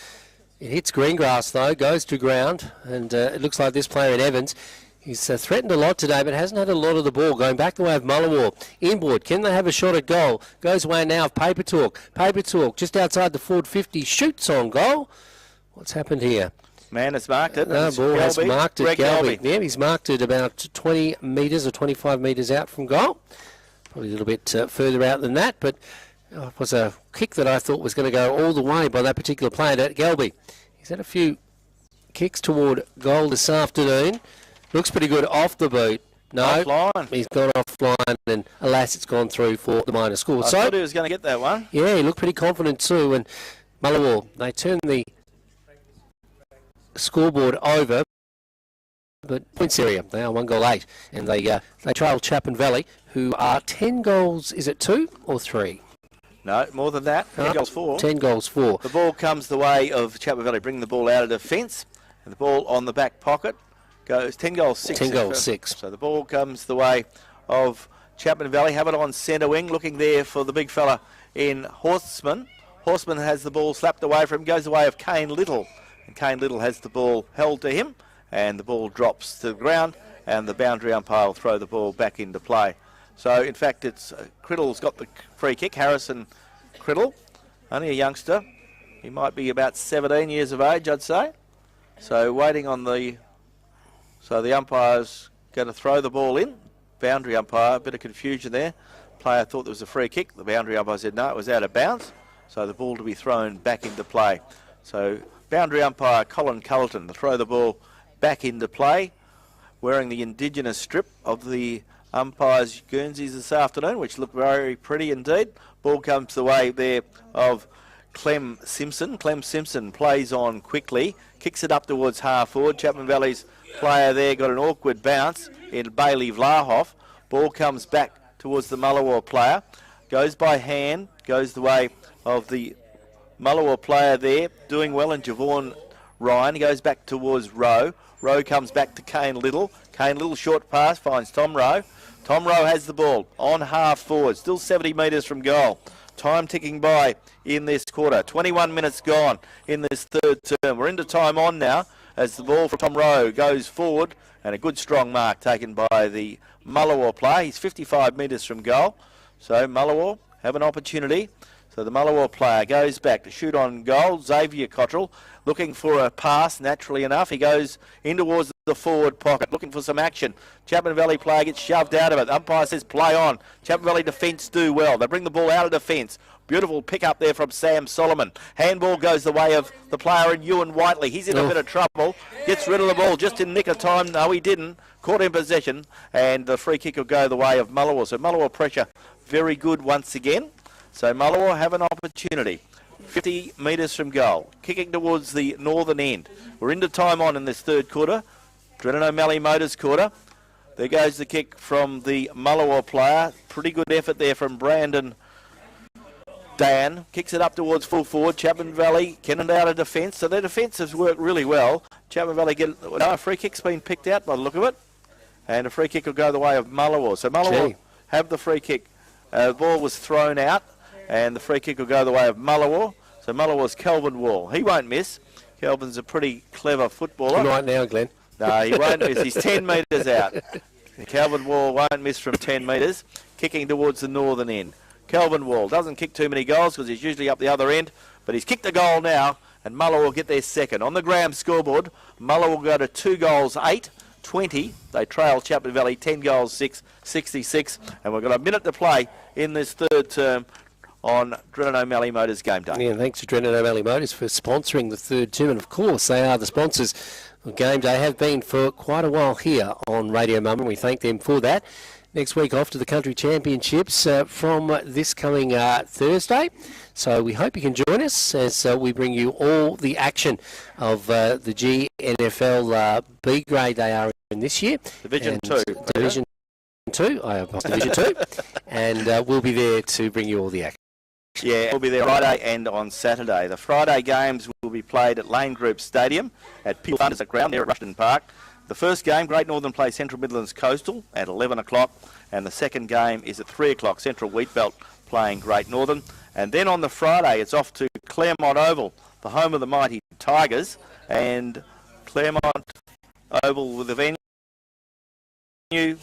It hits green grass though, goes to ground, and it looks like this player in Evans, he's threatened a lot today, but hasn't had a lot of the ball. Going back the way of Mullewa. Inboard, can they have a shot at goal? Goes away now of Paper Talk. Paper Talk, just outside the forward 50, shoots on goal. What's happened here? Man has marked it. No, ball has marked it. Gelby. Yeah, he's marked it about 20 metres or 25 metres out from goal. Probably a little bit further out than that, but it was a kick that I thought was going to go all the way by that particular player, Gelby. He's had a few kicks toward goal this afternoon. Looks pretty good off the boot. No, offline. He's gone offline, and alas, it's gone through for the minor score. I thought he was going to get that one. Yeah, he looked pretty confident too. And Mullewa, they turned the scoreboard over, but points area, they are 1 goal 8, and they trail Chapman Valley, who are 10 goals. Is it 2 or 3? No, more than that. 10 goals 4. 10 goals 4. The ball comes the way of Chapman Valley, bringing the ball out of defence, and the ball on the back pocket goes 10 goals 6. 10 goals 6. So the ball comes the way of Chapman Valley. Have it on centre wing, looking there for the big fella in Horseman. Horseman has the ball slapped away from him, goes the way of Kane Little. And Kane Little has the ball held to him, and the ball drops to the ground, and the boundary umpire will throw the ball back into play. So, in fact, it's Criddle's got the free kick. Harrison Criddle, only a youngster. He might be about 17 years of age, I'd say. So, waiting on the... So, the umpire's going to throw the ball in. Boundary umpire, a bit of confusion there. Player thought there was a free kick. The boundary umpire said no, it was out of bounds. So, the ball to be thrown back into play. So, boundary umpire Colin Cullerton to throw the ball back into play, wearing the Indigenous strip of the umpires' Guernseys this afternoon, which look very pretty indeed. Ball comes the way there of Clem Simpson. Clem Simpson plays on quickly, kicks it up towards half forward. Chapman Valley's player there got an awkward bounce in Bailey Vlahoff. Ball comes back towards the Mullewa player, goes by hand, goes the way of the Mullewa player there, doing well, and Javon Ryan. He goes back towards Rowe. Rowe comes back to Kane Little. Kane Little, short pass, finds Tom Rowe. Tom Rowe has the ball on half forward, still 70 metres from goal. Time ticking by in this quarter. 21 minutes gone in this third term. We're into time on now as the ball from Tom Rowe goes forward, and a good strong mark taken by the Mullewa player. He's 55 metres from goal. So Mullewa have an opportunity. So the Mullewa player goes back to shoot on goal. Xavier Cottrell looking for a pass, naturally enough. He goes in towards the forward pocket, looking for some action. Chapman Valley player gets shoved out of it. The umpire says play on. Chapman Valley defence do well. They bring the ball out of defence. Beautiful pick up there from Sam Solomon. Handball goes the way of the player in Ewan Whiteley. He's in a bit of trouble. Gets rid of the ball just in nick of time. No, he didn't. Caught in possession. And the free kick will go the way of Mullewa. So Mullewa pressure very good once again. So Mullewa have an opportunity. 50 metres from goal. Kicking towards the northern end. We're into time on in this third quarter. Drennan O'Malley Motors quarter. There goes the kick from the Mullewa player. Pretty good effort there from Brandon Dan. Kicks it up towards full forward. Chapman Valley getting out of defence. So their defence has worked really well. Chapman Valley a free kick's been picked out by the look of it. And a free kick will go the way of Mullewa. So Mullewa have the free kick. The ball was thrown out. And the free kick will go the way of Mullewa. So Mullewa's Kelvin Wall. He won't miss. Kelvin's a pretty clever footballer. Good night now, Glenn. No, he won't miss. He's 10 metres out. Kelvin Wall won't miss from 10 metres. Kicking towards the northern end. Kelvin Wall doesn't kick too many goals because he's usually up the other end. But he's kicked a goal now. And Mullewa will get their second. On the Graham scoreboard, Mullewa will go to 2 goals, 8, 20. They trail Chapman Valley 10 goals, 6, 66. And we've got a minute to play in this third term on Drennan O'Malley Motors Game Day. Yeah, thanks to Drennan O'Malley Motors for sponsoring the third term. And of course, they are the sponsors of Game Day, have been for quite a while here on Radio Mum, and we thank them for that. Next week off to the Country Championships from this coming Thursday. So we hope you can join us as we bring you all the action of the GNFL B grade they are in this year. Division 2. Division 2, Division 2. And we'll be there to bring you all the action. Yeah, we'll be there Friday and on Saturday. The Friday games will be played at Lane Group Stadium at Peel Thunders Ground there at Rushton Park. The first game, Great Northern play Central Midlands Coastal at 11 o'clock, and the second game is at 3 o'clock, Central Wheatbelt playing Great Northern. And then on the Friday, it's off to Claremont Oval, the home of the mighty Tigers, and Claremont Oval with the venue.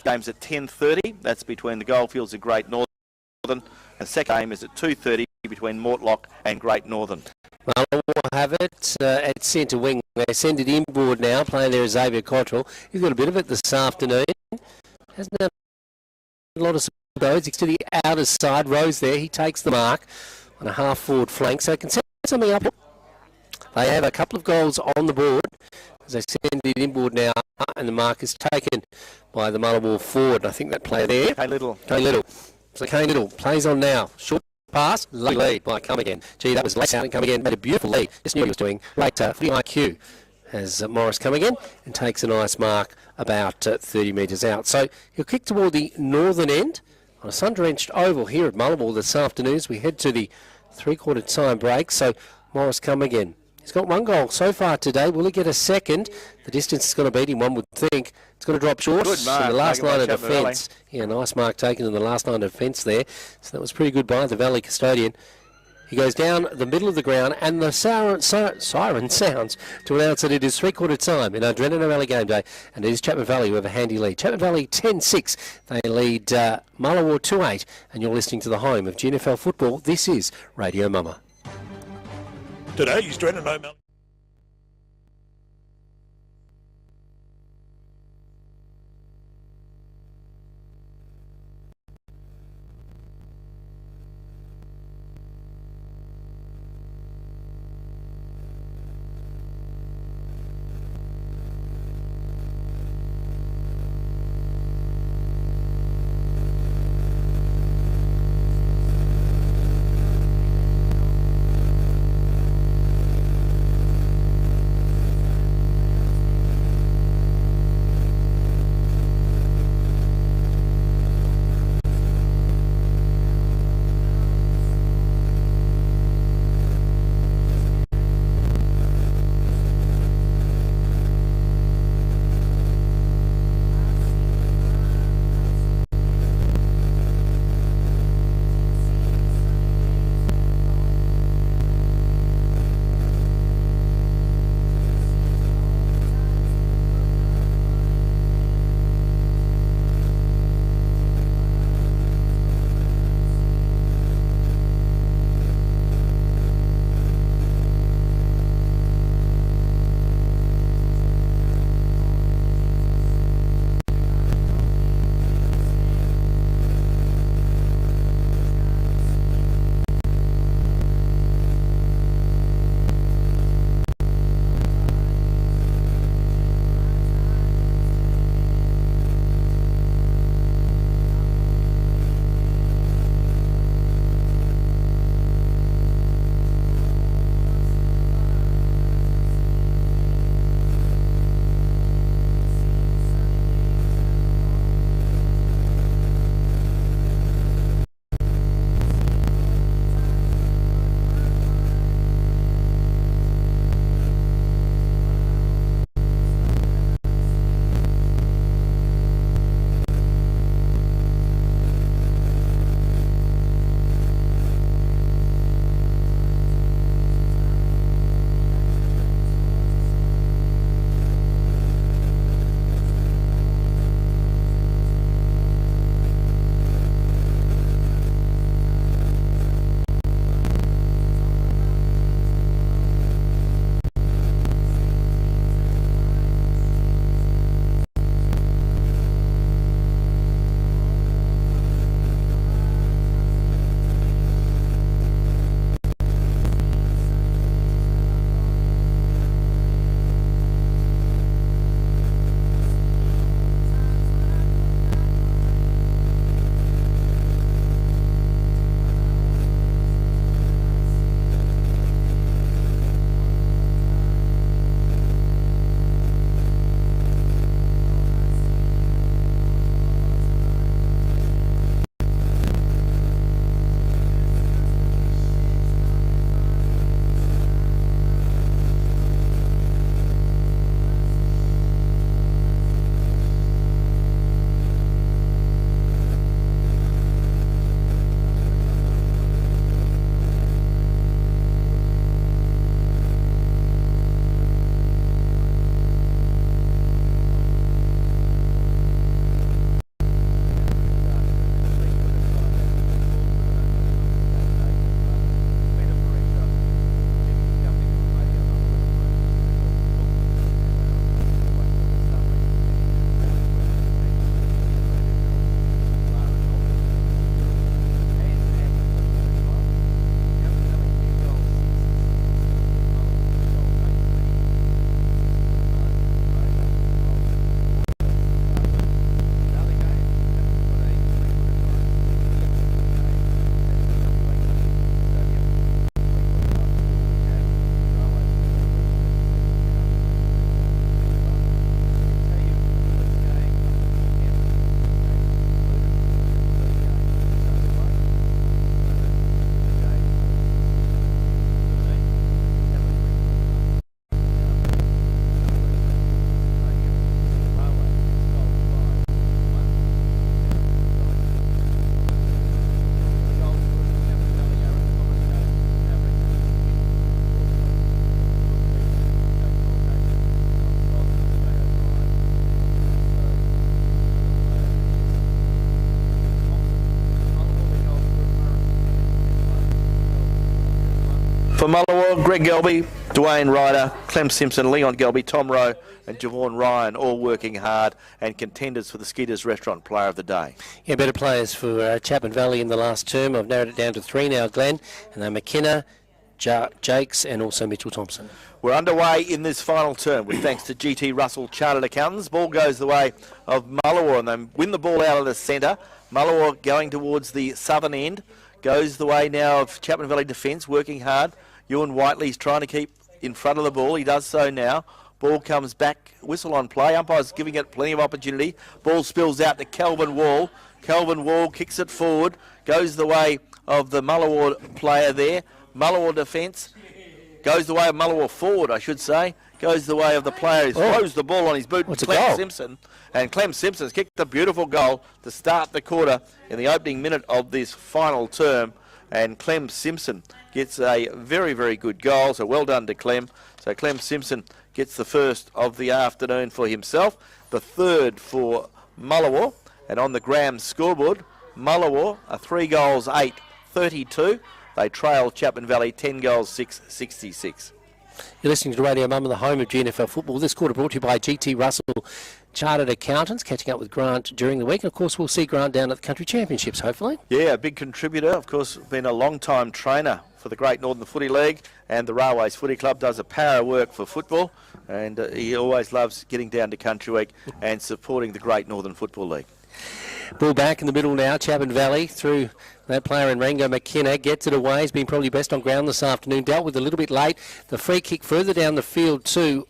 Games at 10:30, that's between the Goldfields and Great Northern. And the second game is at 2:30 between Mortlock and Great Northern. Well, we'll have it at centre wing. They send it inboard now, playing there is Xavier Cottrell. He's got a bit of it this afternoon. Hasn't had a lot of those. He's to the outer side. Rose there. He takes the mark on a half-forward flank, so he can set something up. They have a couple of goals on the board as they send it inboard now, and the mark is taken by the Mullewa forward. I think that player there. Kane Little. So Kane Little plays on now. Short pass, lovely lead by Come Again. Gee, that was late out and Come Again. Made a beautiful lead. Just knew he was doing great footy IQ as Morris Come Again and takes a nice mark about 30 metres out. So he'll kick toward the northern end on a sun-drenched oval here at Mullewa this afternoon as we head to the three-quarter time break. So Morris Come Again. He's got one goal so far today. Will he get a second? The distance is going to beat him, one would think. It's going to drop short in the last line of defence. Yeah, nice mark taken in the last line of defence there. So that was pretty good by the Valley custodian. He goes down the middle of the ground, and the siren sounds to announce that it is three-quarter time in our Drennan O'Malley Game Day, and it is Chapman Valley who have a handy lead. Chapman Valley 10-6. They lead Mullewa 2-8, and you're listening to the home of GNFL football. This is Radio Mama. Today's Drennan O'Malley. For Mullewa, Greg Gelby, Dwayne Ryder, Clem Simpson, Leon Gelby, Tom Rowe and Javon Ryan all working hard and contenders for the Skeeters Restaurant Player of the Day. Yeah, better players for Chapman Valley in the last term. I've narrowed it down to 3 now, Glenn, and they're McKenna, Jakes and also Mitchell Thompson. We're underway in this final term with thanks to GT Russell Chartered Accountants. Ball goes the way of Mullewa and they win the ball out of the centre. Mullewa going towards the southern end. Goes the way now of Chapman Valley defence, working hard. Ewan Whiteley's trying to keep in front of the ball. He does so now. Ball comes back, whistle on play. Umpire's giving it plenty of opportunity. Ball spills out to Kelvin Wall. Kelvin Wall kicks it forward. Goes the way of the Mullewa player there. Mullewa defence. Goes the way of Mullewa forward, I should say. Goes the way of the player who throws the ball on his boot. Clem Simpson. And Clem Simpson's kicked a beautiful goal to start the quarter in the opening minute of this final term. And Clem Simpson gets a very, very good goal. So well done to Clem. So Clem Simpson gets the first of the afternoon for himself. The third for Mullewa. And on the Graham scoreboard, Mullewa are 3 goals, 8, 32. They trail Chapman Valley 10 goals, 6, 66. You're listening to Radio Mum and the home of GNFL football. This quarter brought to you by GT Russell Chartered Accountants, catching up with Grant during the week. And, of course, we'll see Grant down at the Country Championships, hopefully. Yeah, a big contributor. Of course, been a long-time trainer for the Great Northern Footy League, and the Railways Footy Club does a power work for football, and he always loves getting down to Country Week and supporting the Great Northern Football League. Ball back in the middle now, Chapman Valley through that player in Rango McKenna, gets it away. He's been probably best on ground this afternoon, dealt with a little bit late. The free kick further down the field to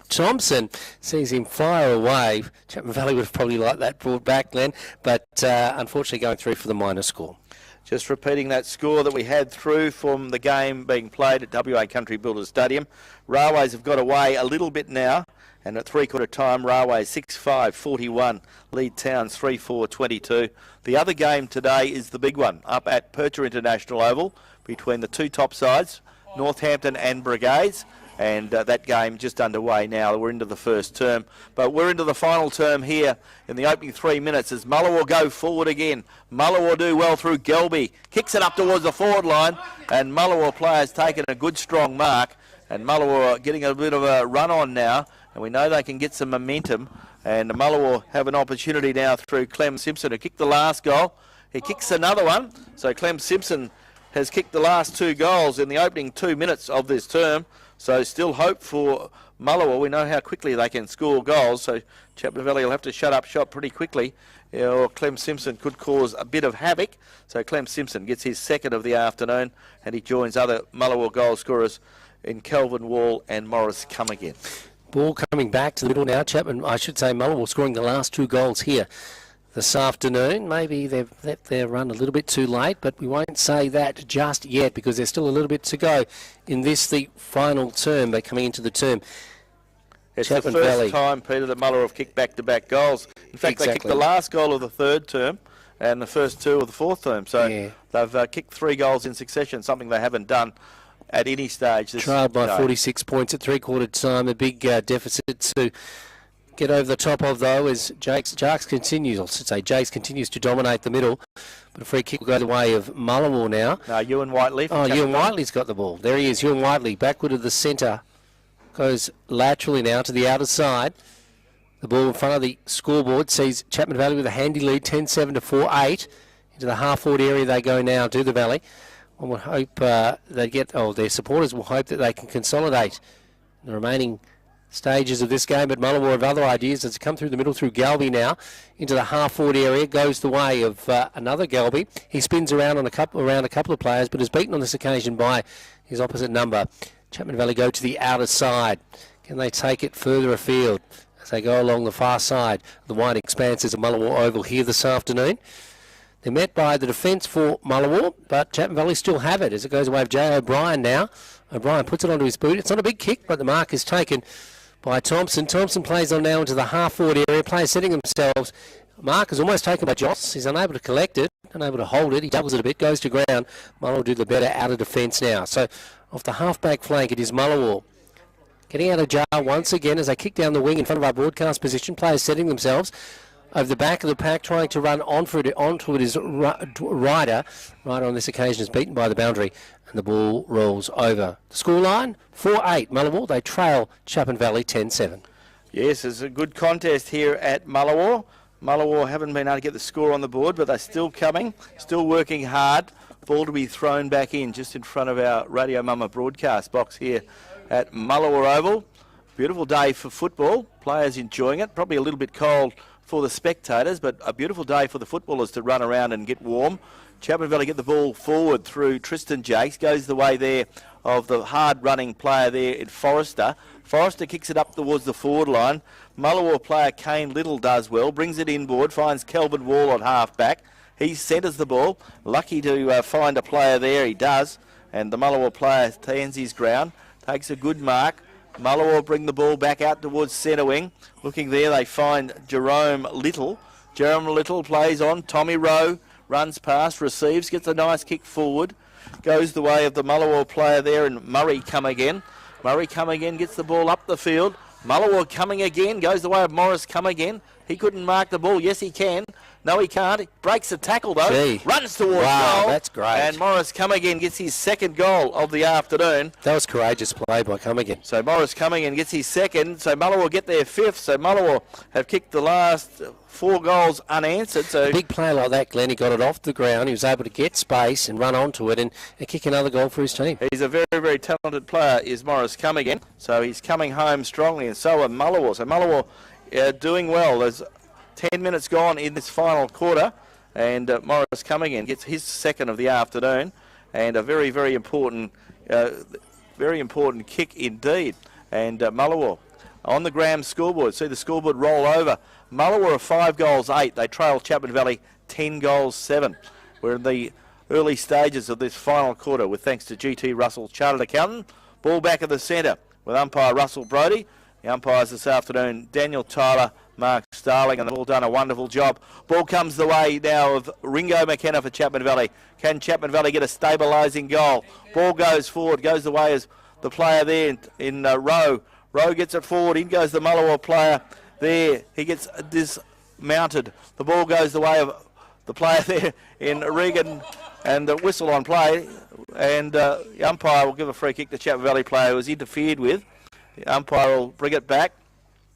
Thompson, sees him fire away. Chapman Valley would have probably liked that brought back, Glenn, but unfortunately going through for the minor score. Just repeating that score that we had through from the game being played at WA Country Builders Stadium. Railways have got away a little bit now, and at three-quarter time, Railways 6-5-41, lead Towns 3-4-22. The other game today is the big one, up at Percher International Oval, between the two top sides, Northampton and Brigades. And that game just underway now. We're into the first term. But we're into the final term here in the opening 3 minutes as Mullewa go forward again. Mullewa do well through Gelby. Kicks it up towards the forward line. And Mullewa players taking a good strong mark. And Mullewa getting a bit of a run on now. And we know they can get some momentum. And Mullewa have an opportunity now through Clem Simpson, who kicked the last goal. He kicks another one. So Clem Simpson has kicked the last 2 goals in the opening 2 minutes of this term. So still hope for Mullewa. We know how quickly they can score goals, so Chapman Valley will have to shut up shop pretty quickly, or Clem Simpson could cause a bit of havoc. So Clem Simpson gets his second of the afternoon, and he joins other Mullewa goal scorers in Kelvin Wall and Morris Come Again. Ball coming back to the middle now. Chapman, I should say Mullewa scoring the last 2 goals here this afternoon. Maybe they've let their run a little bit too late, but we won't say that just yet because there's still a little bit to go in this, the final term, but coming into the term. It's Chapman the first Valley. time, Peter, that Mullewa have kicked back-to-back goals. In fact, they kicked the last goal of the third term and the first 2 of the fourth term. So they've kicked 3 goals in succession, something they haven't done at any stage this Trailed by day. 46 points at three-quarter time. A big deficit to get over the top of, though, as Jakes continues to dominate the middle. But a free kick will go the way of Mullewa now. No, Ewan Whiteley. Ewan Whiteley's got the ball. There he is, Ewan Whiteley, backward of the centre. Goes laterally now to the outer side. The ball in front of the scoreboard sees Chapman Valley with a handy lead, 10-7 to 4-8. Into the half-forward area they go now to the Valley. One would hope their supporters will hope that they can consolidate the remaining stages of this game, but Mullewa have other ideas. It's come through the middle through Galby now into the half-forward area, goes the way of another Galby. He spins around a couple of players, but is beaten on this occasion by his opposite number. Chapman Valley go to the outer side. Can they take it further afield as they go along the far side? The wide expanses of Mullewa Oval here this afternoon. They're met by the defence for Mullewa, but Chapman Valley still have it as it goes away of Jay O'Brien now. O'Brien puts it onto his boot. It's not a big kick, but the mark is taken by Thompson. Thompson plays on now into the half-forward area. Players setting themselves. Mark is almost taken by Joss. He's unable to collect it, unable to hold it. He doubles it a bit, goes to ground. Mullewa will do the better out of defence now. So off the half-back flank, it is Mullewa getting out of jar once again as they kick down the wing in front of our broadcast position. Players setting themselves. over the back of the pack, trying to run onto it is Ryder. Ryder on this occasion is beaten by the boundary, and the ball rolls over. The scoreline, 4-8 Mullewa. They trail Chapman Valley 10-7. Yes, it's a good contest here at Mullewa. Mullewa haven't been able to get the score on the board, but they're still coming, still working hard. Ball to be thrown back in just in front of our Radio Mama broadcast box here at Mullewa Oval. Beautiful day for football. Players enjoying it. Probably a little bit cold for the spectators, but a beautiful day for the footballers to run around and get warm. Chapman Valley get the ball forward through Tristan Jakes. Goes the way there of the hard-running player there in Forrester. Forrester kicks it up towards the forward line. Mullewa player Kane Little does well. Brings it inboard. Finds Kelvin Wall on half-back. He centres the ball. Lucky to find a player there. He does. And the Mullewa player stands his ground. Takes a good mark. Mullewa bring the ball back out towards centre wing. Looking there, they find Jerome Little. Jerome Little plays on. Tommy Rowe runs past, receives, gets a nice kick forward. Goes the way of the Mullewa player there, and Murray come again. Murray come again, gets the ball up the field. Mullewa coming again, goes the way of Morris come again. He couldn't mark the ball. Yes, he can. No, he can't. He breaks the tackle, though. Gee. Runs towards wow, goal. That's great. And Morris come again gets his second goal of the afternoon. That was courageous play by Cummigan. So Morris coming in gets his second. So Mullewa get their fifth. So Mullewa have kicked the last 4 goals unanswered. So a big play like that, Glenn. He got it off the ground. He was able to get space and run onto it and kick another goal for his team. He's a very, very talented player, is Morris Cummigan. So he's coming home strongly, and so are Mullewa. So Mullewa doing well. There's 10 minutes gone in this final quarter, and Morris Cummigan gets his second of the afternoon, and a very, very important kick indeed. And Mullewa on the Graham scoreboard. See the scoreboard roll over. Mullewa are 5 goals 8. They trail Chapman Valley 10 goals 7. We're in the early stages of this final quarter with thanks to GT Russell, Chartered Accountant. Ball back at the centre with umpire Russell Brodie. The umpires this afternoon, Daniel Tyler, Mark Starling, and they've all done a wonderful job. Ball comes the way now of Ringo McKenna for Chapman Valley. Can Chapman Valley get a stabilising goal? Ball goes forward, goes the way as the player there in Rowe. Rowe gets it forward, in goes the Mullewa player there. He gets dismounted. The ball goes the way of the player there in Regan, and the whistle on play. And the umpire will give a free kick to Chapman Valley player who was interfered with. The umpire will bring it back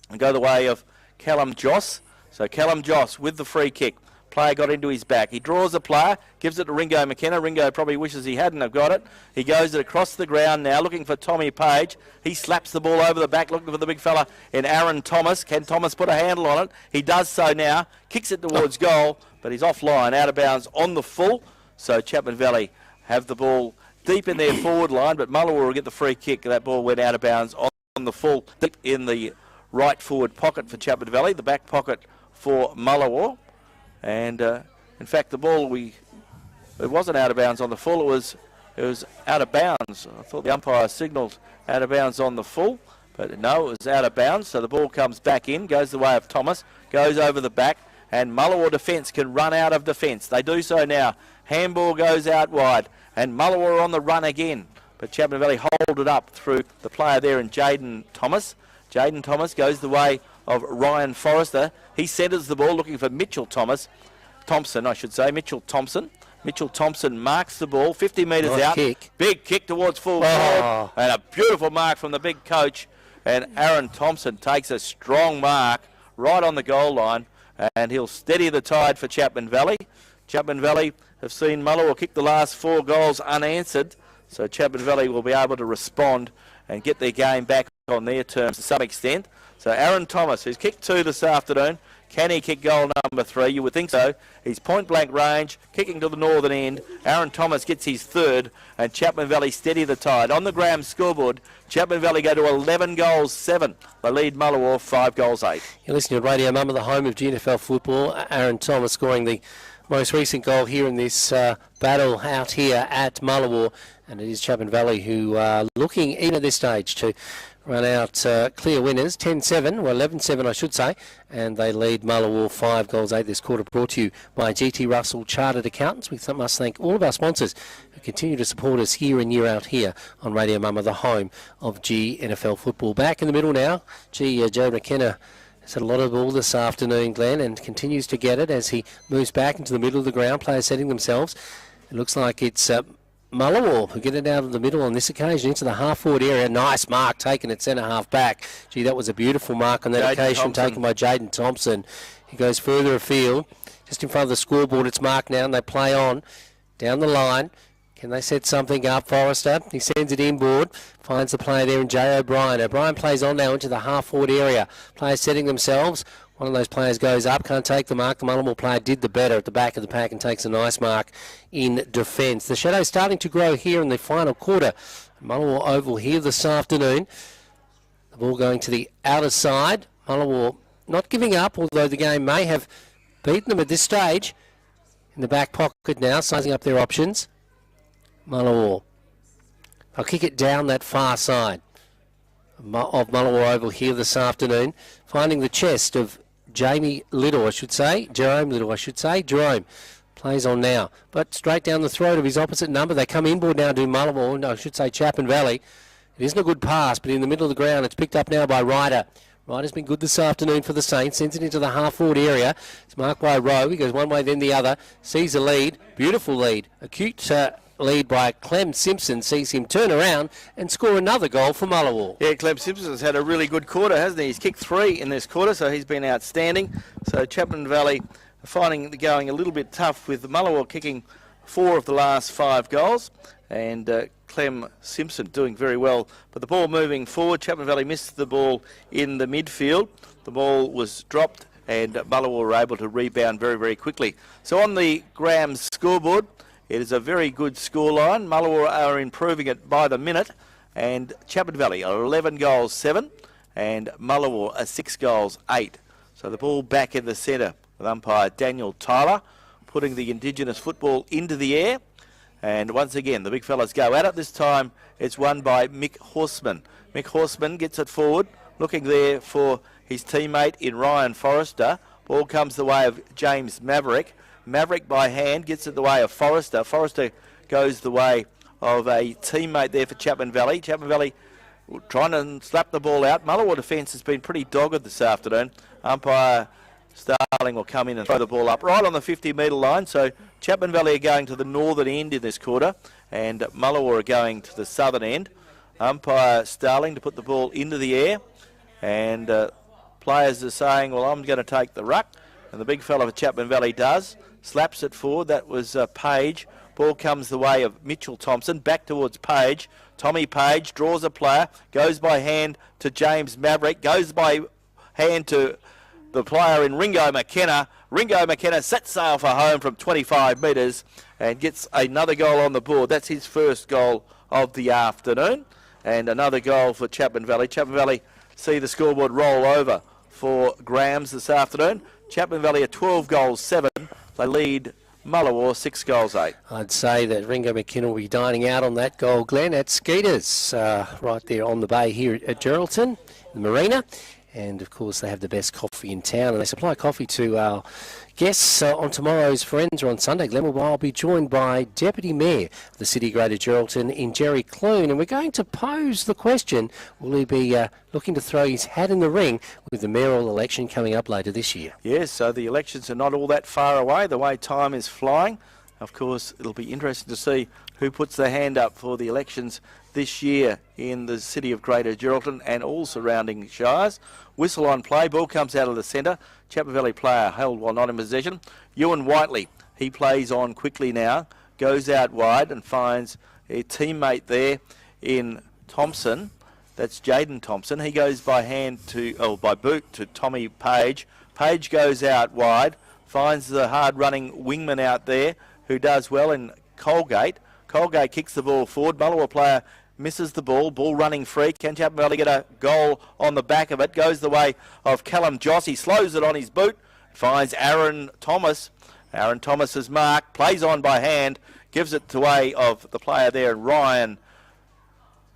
and go the way of Callum Joss. So Callum Joss with the free kick. Player got into his back. He draws the player, gives it to Ringo McKenna. Ringo probably wishes he hadn't have got it. He goes it across the ground now, looking for Tommy Page. He slaps the ball over the back, looking for the big fella in Aaron Thomas. Can Thomas put a handle on it? He does so now. Kicks it towards goal, but he's offline, out of bounds on the full. So Chapman Valley have the ball deep in their forward line, but Mullewa will get the free kick. That ball went out of bounds on the full, deep in the right forward pocket for Chapman Valley, the back pocket for Mullewa. And in fact, the ball it wasn't out of bounds on the full. It was out of bounds. I thought the umpire signalled out of bounds on the full, but no, it was out of bounds. So the ball comes back in, goes the way of Thomas, goes over the back, and Mullewa defence can run out of defence. They do so now. Handball goes out wide, and Mullewa are on the run again. But Chapman Valley hold it up through the player there in Jaden Thomas. Jaden Thomas goes the way of Ryan Forrester. He centres the ball looking for Mitchell Thompson, I should say. Mitchell Thompson marks the ball 50 metres nice out. Kick. Big kick towards full forward. And a beautiful mark from the big coach. And Aaron Thompson takes a strong mark right on the goal line. And he'll steady the tide for Chapman Valley. Chapman Valley have seen Mullewa kick the last 4 goals unanswered. So Chapman Valley will be able to respond and get their game back on their terms to some extent. So Aaron Thomas, who's kicked 2 this afternoon, can he kick goal number 3? You would think so. He's point blank range, kicking to the northern end. Aaron Thomas gets his 3rd, and Chapman Valley steady the tide. On the Graham scoreboard, Chapman Valley go to 11 goals 7. They lead Mullewa 5 goals 8. You're listening to Radio Mama, the home of GNFL football. Aaron Thomas scoring the most recent goal here in this battle out here at Mullewa, and it is Chapman Valley who are looking, even at this stage, to run out clear winners, 10-7, or 11-7 I should say, and they lead Mullewa 5 goals 8 this quarter, brought to you by GT Russell Chartered Accountants. We must thank all of our sponsors who continue to support us year in, year out here on Radio Mama, the home of GNFL football. Back in the middle now, Joe McKenna He's had a lot of ball this afternoon, Glenn, and continues to get it as he moves back into the middle of the ground. Players setting themselves. It looks like it's Mullewa who get it out of the middle on this occasion into the half-forward area. Nice mark taken at centre-half back. Gee, that was a beautiful mark on that occasion taken by Jaden Thompson. He goes further afield, just in front of the scoreboard. It's marked now, and they play on down the line. Can they set something up? Forrester, he sends it inboard, finds the player there in Jay O'Brien. O'Brien plays on now into the half-forward area. Players setting themselves. One of those players goes up, can't take the mark. The Mullewa player did the better at the back of the pack and takes a nice mark in defence. The shadow's starting to grow here in the final quarter. Mullewa Oval here this afternoon. The ball going to the outer side. Mullewa not giving up, although the game may have beaten them at this stage. In the back pocket now, sizing up their options. Mullewa. I'll kick it down that far side of Mullewa Oval here this afternoon. Finding the chest of Jerome Little, I should say. Jerome plays on now, but straight down the throat of his opposite number. They come inboard now to Mullewa, no, I should say Chapman Valley. It isn't a good pass, but in the middle of the ground, it's picked up now by Ryder. Ryder's been good this afternoon for the Saints. Sends it into the half-forward area. It's marked by Rowe. He goes one way, then the other. Sees a lead. Beautiful lead. Acute lead by Clem Simpson. Sees him turn around and score another goal for Mullewa. Yeah, Clem Simpson's had a really good quarter, hasn't he? He's kicked 3 in this quarter, so he's been outstanding. So Chapman Valley finding the going a little bit tough with Mullewa kicking 4 of the last 5 goals. And Clem Simpson doing very well. But the ball moving forward, Chapman Valley missed the ball in the midfield. The ball was dropped and Mullewa were able to rebound very, very quickly. So on the Graham's scoreboard, it is a very good scoreline. Mullewa are improving it by the minute. And Chapman Valley are 11 goals 7 and Mullewa are 6 goals 8. So the ball back in the centre with umpire Daniel Tyler, putting the Indigenous football into the air. And once again, the big fellas go at it. This time it's won by Mick Horseman. Mick Horseman gets it forward, looking there for his teammate in Ryan Forrester. Ball comes the way of James Maverick. Maverick by hand gets it the way of Forrester. Forrester goes the way of a teammate there for Chapman Valley. Chapman Valley trying to slap the ball out. Mullewa defence has been pretty dogged this afternoon. Umpire Starling will come in and throw the ball up right on the 50-metre line. So Chapman Valley are going to the northern end in this quarter and Mullewa are going to the southern end. Umpire Starling to put the ball into the air and players are saying, well, I'm going to take the ruck. And the big fella for Chapman Valley does. Slaps it forward. That was Page. Ball comes the way of Mitchell Thompson. Back towards Page. Tommy Page draws a player. Goes by hand to James Maverick. Goes by hand to the player in Ringo McKenna. Ringo McKenna sets sail for home from 25 metres and gets another goal on the board. That's his first goal of the afternoon. And another goal for Chapman Valley. Chapman Valley see the scoreboard roll over for Grams this afternoon. Chapman Valley are 12 goals 7. They lead Mullewa 6 goals 8. I'd say that Ringo McKenna will be dining out on that goal, Glenn, at Skeeters, right there on the bay here at Geraldton, the marina. And, of course, they have the best coffee in town. And they supply coffee to our guests on tomorrow's Friends or on Sunday. Glenn, I'll be joined by Deputy Mayor of the City of Greater Geraldton in Jerry Clune. And we're going to pose the question, will he be looking to throw his hat in the ring with the mayoral election coming up later this year? Yes, so the elections are not all that far away. The way time is flying. Of course, it'll be interesting to see who puts their hand up for the elections this year in the City of Greater Geraldton and all surrounding shires. Whistle on play, ball comes out of the centre. Chapman Valley player held while not in possession. Ewan Whiteley, he plays on quickly now, goes out wide and finds a teammate there in Thompson. That's Jaden Thompson. He goes by boot to Tommy Page. Page goes out wide, finds the hard-running wingman out there who does well in Colgate. Colgate kicks the ball forward. Mullewa player misses the ball. Ball running free. Can Chapman Valley get a goal on the back of it? Goes the way of Callum Joss. He slows it on his boot. Finds Aaron Thomas. Aaron Thomas's mark. Plays on by hand. Gives it the way of the player there, Ryan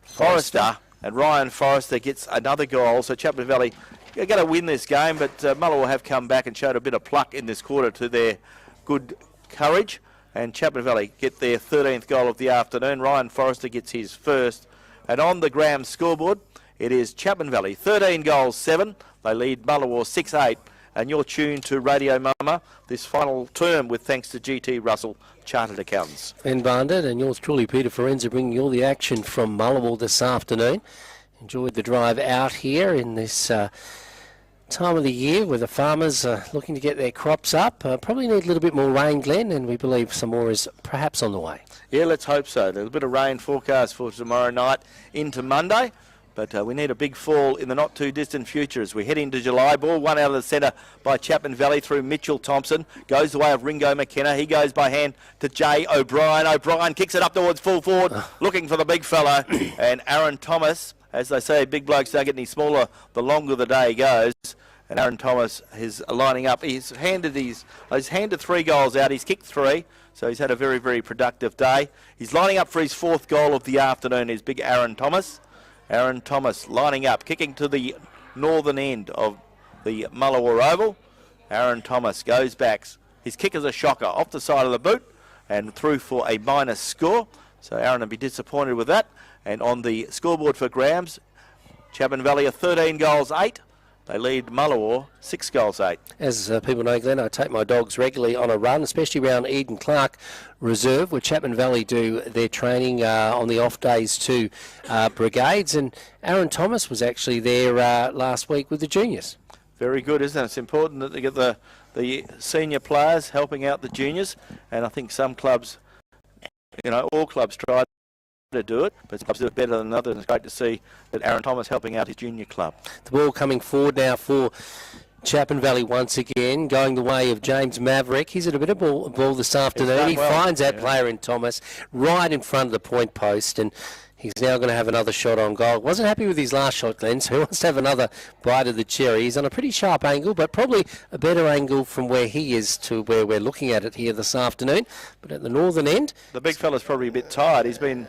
Forrester. And Ryan Forrester gets another goal. So Chapman Valley are going to win this game. But Mullewa have come back and showed a bit of pluck in this quarter to their good courage. And Chapman Valley get their 13th goal of the afternoon. Ryan Forrester gets his first. And on the Graham scoreboard, it is Chapman Valley 13 goals 7. They lead Mullewa 6-8. And you're tuned to Radio Mama this final term with thanks to GT Russell Chartered Accountants. Ben Barnett and yours truly, Peter Forenza, bringing you all the action from Mullewa this afternoon. Enjoyed the drive out here in this time of the year where the farmers are looking to get their crops up. Probably need a little bit more rain, Glenn, and we believe some more is perhaps on the way. Yeah, let's hope so. There's a bit of rain forecast for tomorrow night into Monday. But we need a big fall in the not-too-distant future as we head into July. Ball one out of the centre by Chapman Valley through Mitchell Thompson. Goes the way of Ringo McKenna. He goes by hand to Jay O'Brien. O'Brien kicks it up towards full forward, looking for the big fellow. And Aaron Thomas, as they say, big blokes don't get any smaller the longer the day goes. And Aaron Thomas is lining up. He's handed 3 goals out. He's kicked 3. So he's had a very, very productive day. He's lining up for his 4th goal of the afternoon, is big Aaron Thomas. Aaron Thomas lining up, kicking to the northern end of the Mullewa Oval. Aaron Thomas goes back. His kick is a shocker off the side of the boot and through for a minus score. So Aaron will be disappointed with that. And on the scoreboard for Grams, Chapman Valley are 13 goals, 8. They lead Mullewa 6 goals, 8. As people know, Glenn, I take my dogs regularly on a run, especially around Eden Clark Reserve, where Chapman Valley do their training on the off days to brigades. And Aaron Thomas was actually there last week with the juniors. Very good, isn't it? It's important that they get the senior players helping out the juniors. And I think some clubs, all clubs try to do it, but clubs do it better than others. It's great to see that Aaron Thomas helping out his junior club. The ball coming forward now for Chapman Valley once again, going the way of James Maverick. He's at a bit of ball this afternoon. He finds that player in Thomas right in front of the point post, and he's now going to have another shot on goal. Wasn't happy with his last shot, Glenn, so he wants to have another bite of the cherry. He's on a pretty sharp angle, but probably a better angle from where he is to where we're looking at it here this afternoon. But at the northern end, the big fella's probably a bit tired. He's been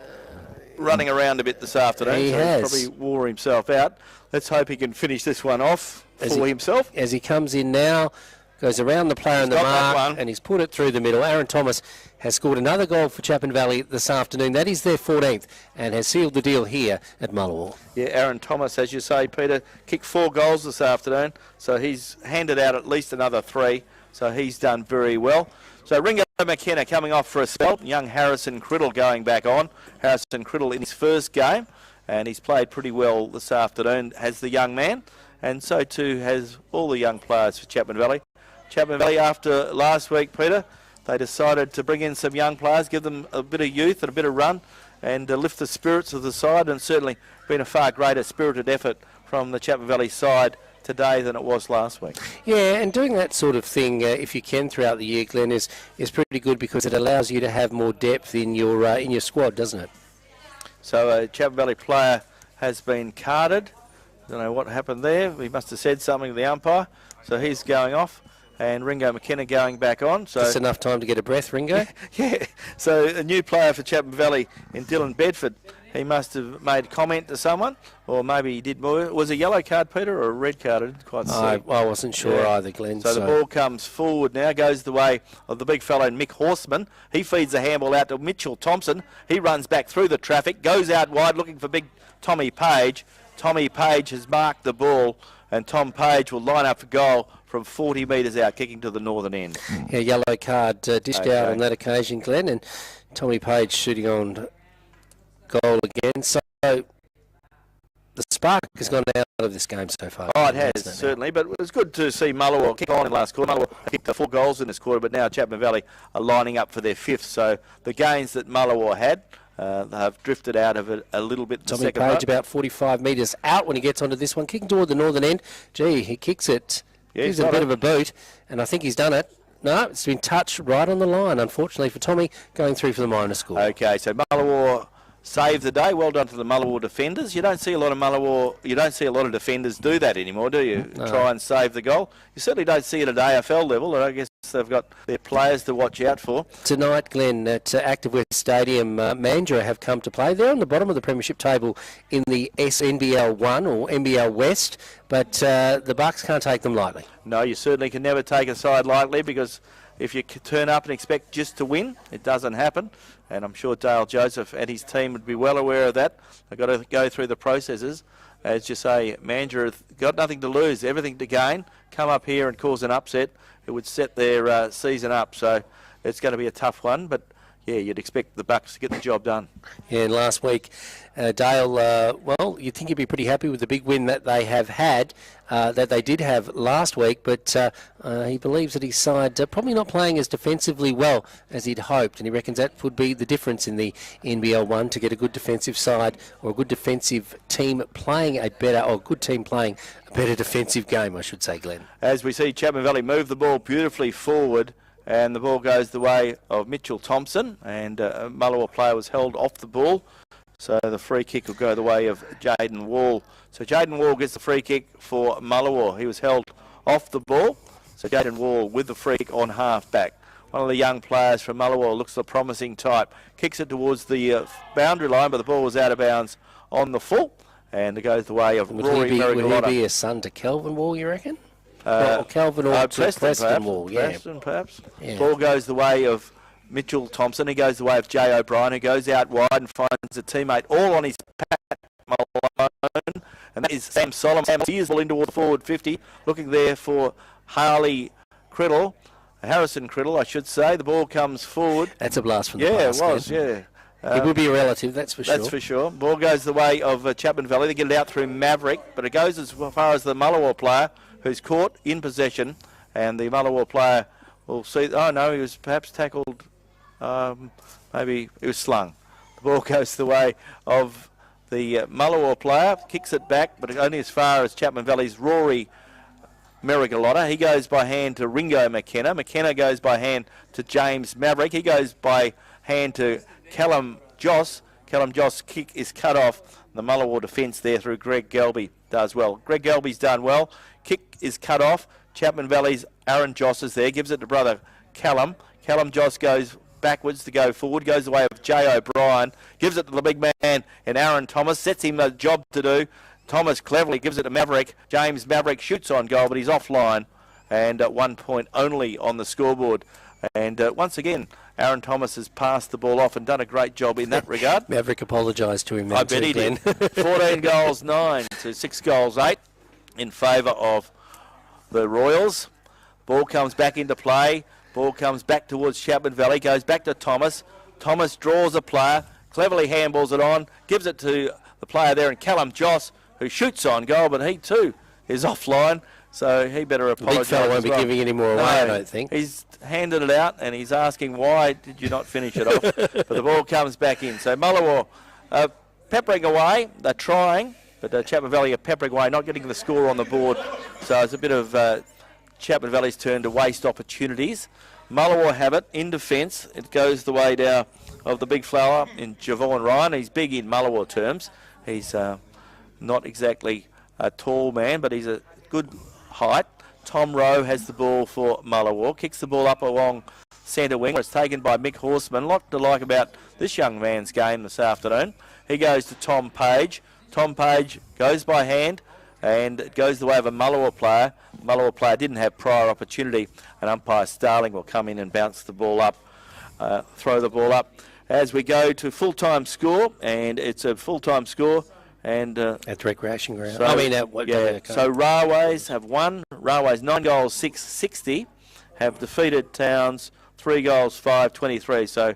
running around a bit this afternoon. He has. He's probably wore himself out. Let's hope he can finish this one off for himself. As he comes in now, goes around the player in the mark, and he's put it through the middle. Aaron Thomas has scored another goal for Chapman Valley this afternoon. That is their 14th and has sealed the deal here at Mullewa. Yeah, Aaron Thomas, as you say, Peter, kicked 4 goals this afternoon, so he's handed out at least another 3, so he's done very well. So Ringo McKenna coming off for a spell. Young Harrison Criddle going back on. Harrison Criddle in his first game, and he's played pretty well this afternoon, has the young man, and so too has all the young players for Chapman Valley. Chapman Valley, after last week, Peter, they decided to bring in some young players, give them a bit of youth and a bit of run, and lift the spirits of the side, and certainly been a far greater spirited effort from the Chapman Valley side today than it was last week. Yeah, and doing that sort of thing, if you can throughout the year, Glenn, is pretty good because it allows you to have more depth in your squad, doesn't it? So a Chapman Valley player has been carded. Don't know what happened there. He must have said something to the umpire. So he's going off, and Ringo McKenna going back on. So just enough time to get a breath, Ringo. Yeah. So a new player for Chapman Valley in Dylan Bedford. He must have made comment to someone, or maybe he did more. Was it a yellow card, Peter, or a red card? I didn't quite see. I wasn't sure either, Glenn. So the ball comes forward now, goes the way of the big fellow Mick Horseman. He feeds the handball out to Mitchell Thompson. He runs back through the traffic, goes out wide looking for big Tommy Page. Tommy Page has marked the ball, and Tom Page will line up for goal from 40 metres out, kicking to the northern end. Yeah, yellow card dished out on that occasion, Glenn, and Tommy Page shooting on goal again. So the spark has gone out of this game so far. Oh, it has, certainly. But it was good to see Mullewa kick on in last quarter. Mullewa kicked 4 goals in this quarter, but now Chapman Valley are lining up for their 5th. So the gains that Mullewa had, have drifted out of it a little bit in the second half. Tommy Page about 45 metres out when he gets onto this one, kicking toward the northern end. Gee, he kicks it. Yeah, gives it a bit of a boot, and I think he's done it. No, it's been touched right on the line, unfortunately for Tommy, going through for the minor score. Okay, so Mullewa saved the day. Well done to the Mullewa defenders. You don't see a lot of defenders do that anymore, do you? No. Try and save the goal. You certainly don't see it at AFL level, and I guess they've got their players to watch out for. Tonight, Glenn, at Active West Stadium, Mandurah have come to play. They're on the bottom of the premiership table in the SNBL 1 or NBL West, but the Bucks can't take them lightly. No, you certainly can never take a side lightly, because if you turn up and expect just to win, it doesn't happen. And I'm sure Dale Joseph and his team would be well aware of that. They've got to go through the processes as you say, Mandurah got nothing to lose, everything to gain. Come up here and cause an upset, it would set their season up. So it's going to be a tough one, but yeah, you'd expect the Bucks to get the job done. Yeah, and last week, Dale, well, you'd think you'd be pretty happy with the big win that they have had, that they did have last week, but he believes that his side probably not playing as defensively well as he'd hoped, and he reckons that would be the difference in the NBL 1 to get a good defensive side or a good defensive team playing a better, or a good team playing a better defensive game, I should say, Glenn. As we see Chapman Valley move the ball beautifully forward, and the ball goes the way of Mitchell Thompson, and a Mullewa player was held off the ball. So the free kick will go the way of Jaden Wall. So Jaden Wall gets the free kick for Mullewa. He was held off the ball. So Jaden Wall with the free kick on half-back. One of the young players from Mullewa looks a promising type. Kicks it towards the boundary line, but the ball was out of bounds on the full. And it goes the way of Rory Merigalotta. Would he be a son to Kelvin Wall, you reckon? Calvin or Preston Wall, yeah. Preston, perhaps. Yeah. Ball goes the way of Mitchell Thompson. He goes the way of Jay O'Brien, who goes out wide and finds a teammate all on his Pat Malone. And that is Sam Solomon. Sam steers ball in toward the forward 50, looking there for Harrison Criddle, I should say. The ball comes forward. That's a blast from the basket. basket. Yeah, it was, yeah. It would be a relative, that's for sure. That's for sure. Ball goes the way of Chapman Valley. They get it out through Maverick, but it goes as far as the Mullewa player, who's caught in possession, and the Mullewa player will see. Oh no, he was perhaps tackled. Maybe he was slung. The ball goes the way of the Mullewa player, kicks it back, but only as far as Chapman Valley's Rory Merigalotta. He goes by hand to Ringo McKenna. McKenna goes by hand to James Maverick. He goes by hand to Callum Joss. Callum Joss' kick is cut off. The Mullewa defence there through Greg Gelby does well. Greg Gelby's done well. Kick is cut off. Chapman Valley's Aaron Joss is there. Gives it to brother Callum. Callum Joss goes backwards to go forward. Goes the way of Jay O'Brien. Gives it to the big man and Aaron Thomas. Sets him a job to do. Thomas cleverly gives it to Maverick. James Maverick shoots on goal, but he's offline. And at 1 point only on the scoreboard. And once again, Aaron Thomas has passed the ball off and done a great job in that regard. Maverick apologised to him. I bet he did. 14 goals, 9 to 6 goals, 8 in favour of the Royals. Ball comes back into play. Ball comes back towards Chapman Valley. Goes back to Thomas. Thomas draws a player. Cleverly handballs it on. Gives it to the player there, and Callum Joss, who shoots on goal, but he too is offline. So he better apologise. The big fella won't be giving any more away, I don't think. He's handed it out and he's asking why did you not finish it off. But the ball comes back in. So Mullewa peppering away. They're trying, but Chapman Valley are peppering away, not getting the score on the board. So it's a bit of Chapman Valley's turn to waste opportunities. Mullewa have it in defence. It goes the way now of the big fella in Javon Ryan. He's big in Mullewa terms. He's not exactly a tall man, but he's a good height. Tom Rowe has the ball for Mullewa. Kicks the ball up along centre wing. It's taken by Mick Horseman. A lot to like about this young man's game this afternoon. He goes to Tom Page. Tom Page goes by hand, and it goes the way of a Mullewa player. The Mullewa player didn't have prior opportunity, and umpire Starling will come in and bounce the ball up, throw the ball up. As we go to full-time score, and it's a full-time score. And at the recreation ground. So, so Railways have won. Railways 9 goals, 6-60. Have defeated Towns 3 goals, 5-23. So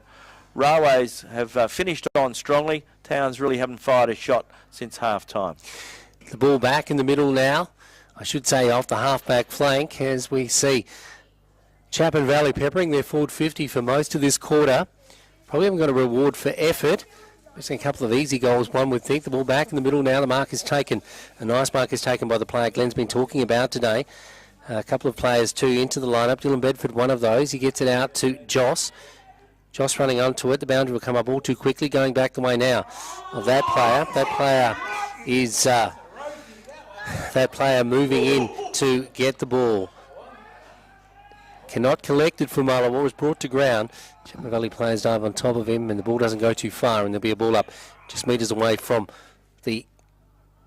Railways have finished on strongly. Towns really haven't fired a shot since half-time. The ball back in the middle now. I should say off the half-back flank as we see Chapman Valley peppering their forward 50 for most of this quarter. Probably haven't got a reward for effort. We've seen a couple of easy goals, one would think. The ball back in the middle now. The mark is taken. A nice mark is taken by the player Glenn's been talking about today. A couple of players too into the lineup. Dylan Bedford, one of those. He gets it out to Joss. Joss running onto it. The boundary will come up all too quickly. Going back the way now of that player. That player is moving in to get the ball. Cannot collect it from Mullewa. Was brought to ground. Chapman Valley players dive on top of him, and the ball doesn't go too far, and there'll be a ball up just metres away from the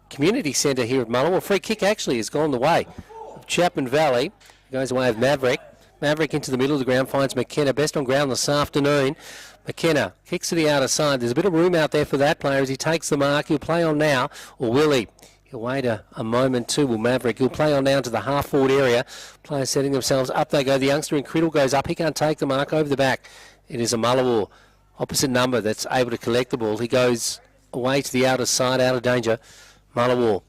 community centre here at Mullewa. Free kick actually has gone the way of Chapman Valley. Goes away of Maverick. Maverick into the middle of the ground, finds McKenna. Best on ground this afternoon. McKenna kicks to the outer side. There's a bit of room out there for that player as he takes the mark. He'll play on now, or will he? He'll wait a moment too, will Maverick. He'll play on down to the half-forward area. Players setting themselves up. They go. The youngster in Criddle goes up. He can't take the mark over the back. It is a Mullewa opposite number that's able to collect the ball. He goes away to the outer side, out of danger. Mullewa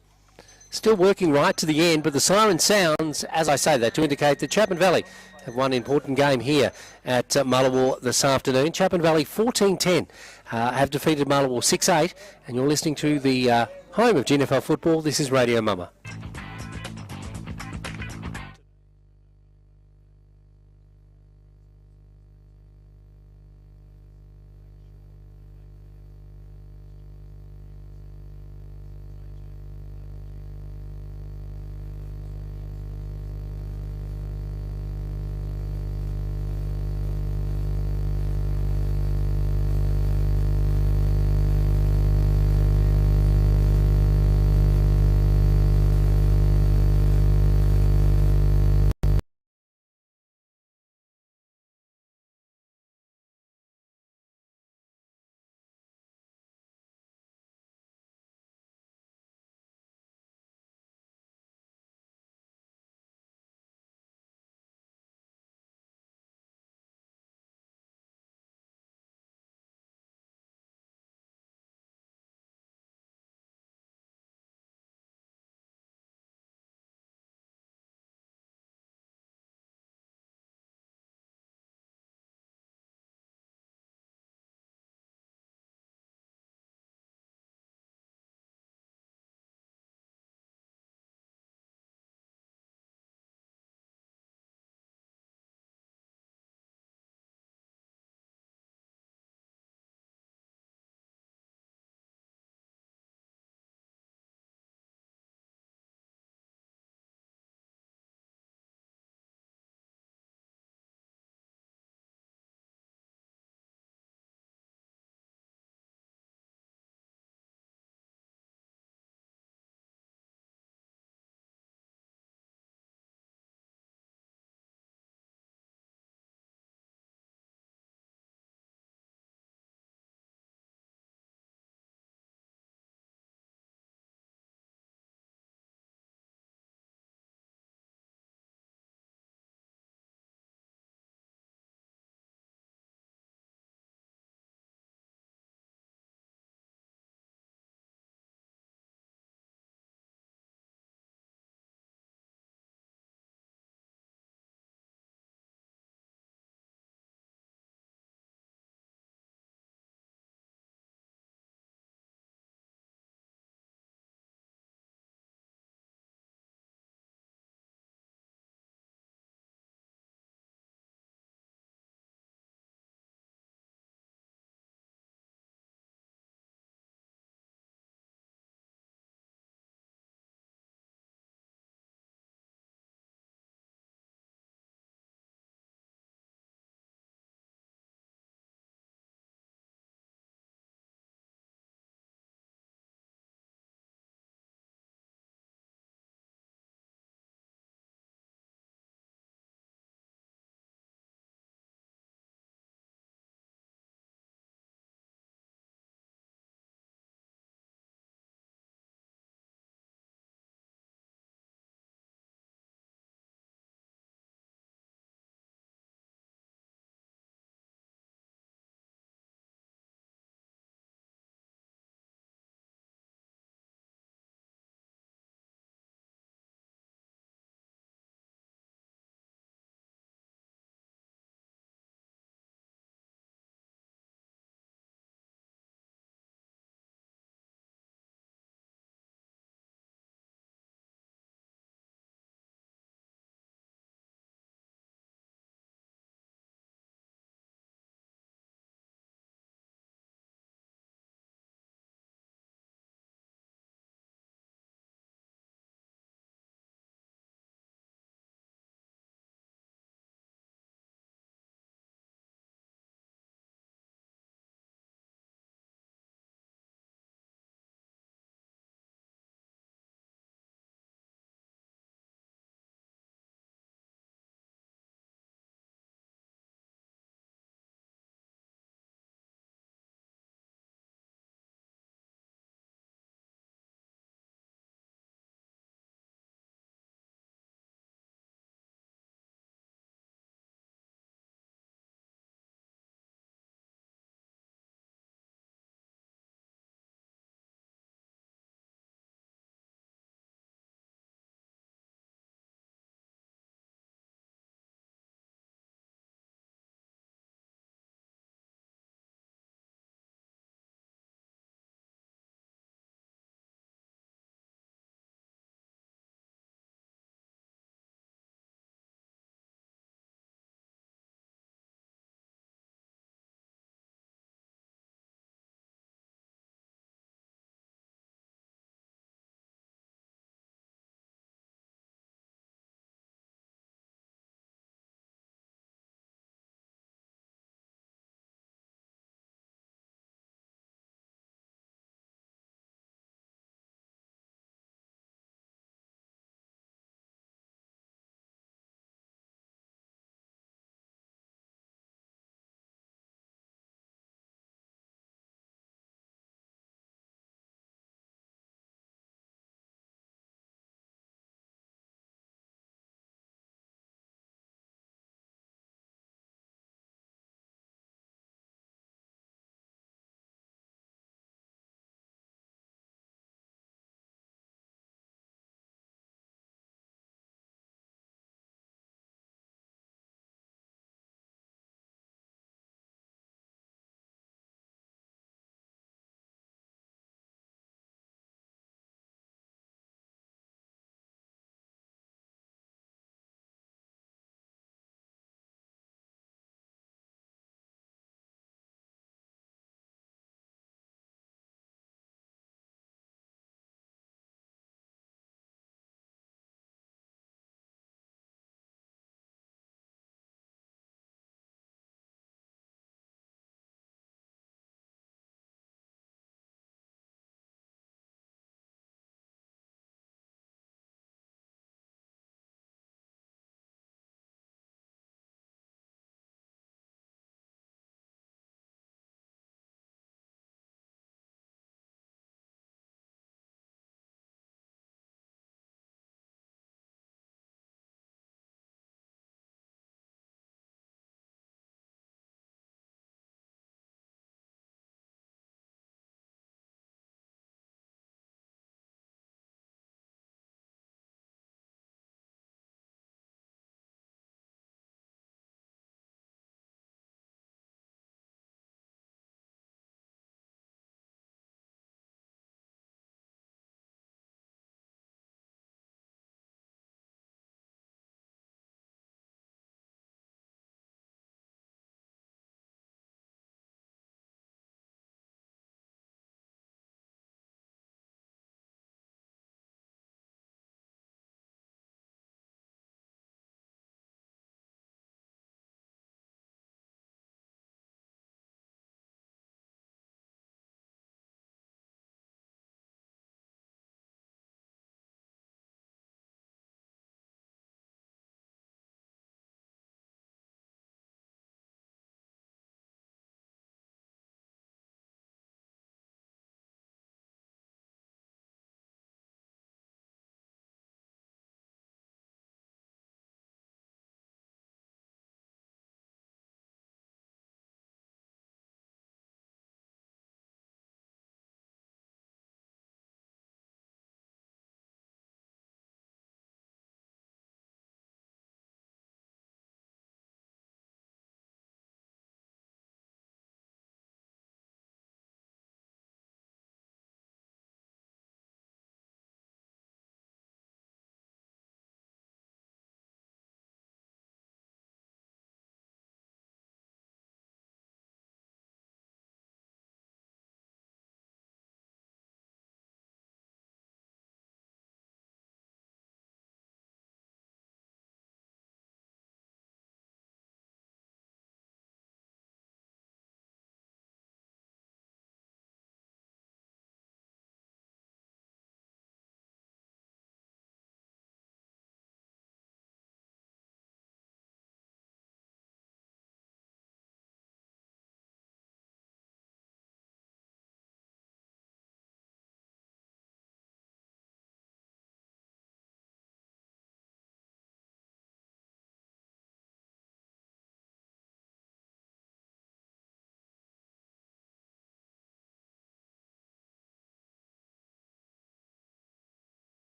still working right to the end, but the siren sounds, as I say that, to indicate that Chapman Valley have won an important game here at Mullewa this afternoon. Chapman Valley 14-10 have defeated Mullewa 6-8, and you're listening to the home of GNFL football. This is Radio Mama.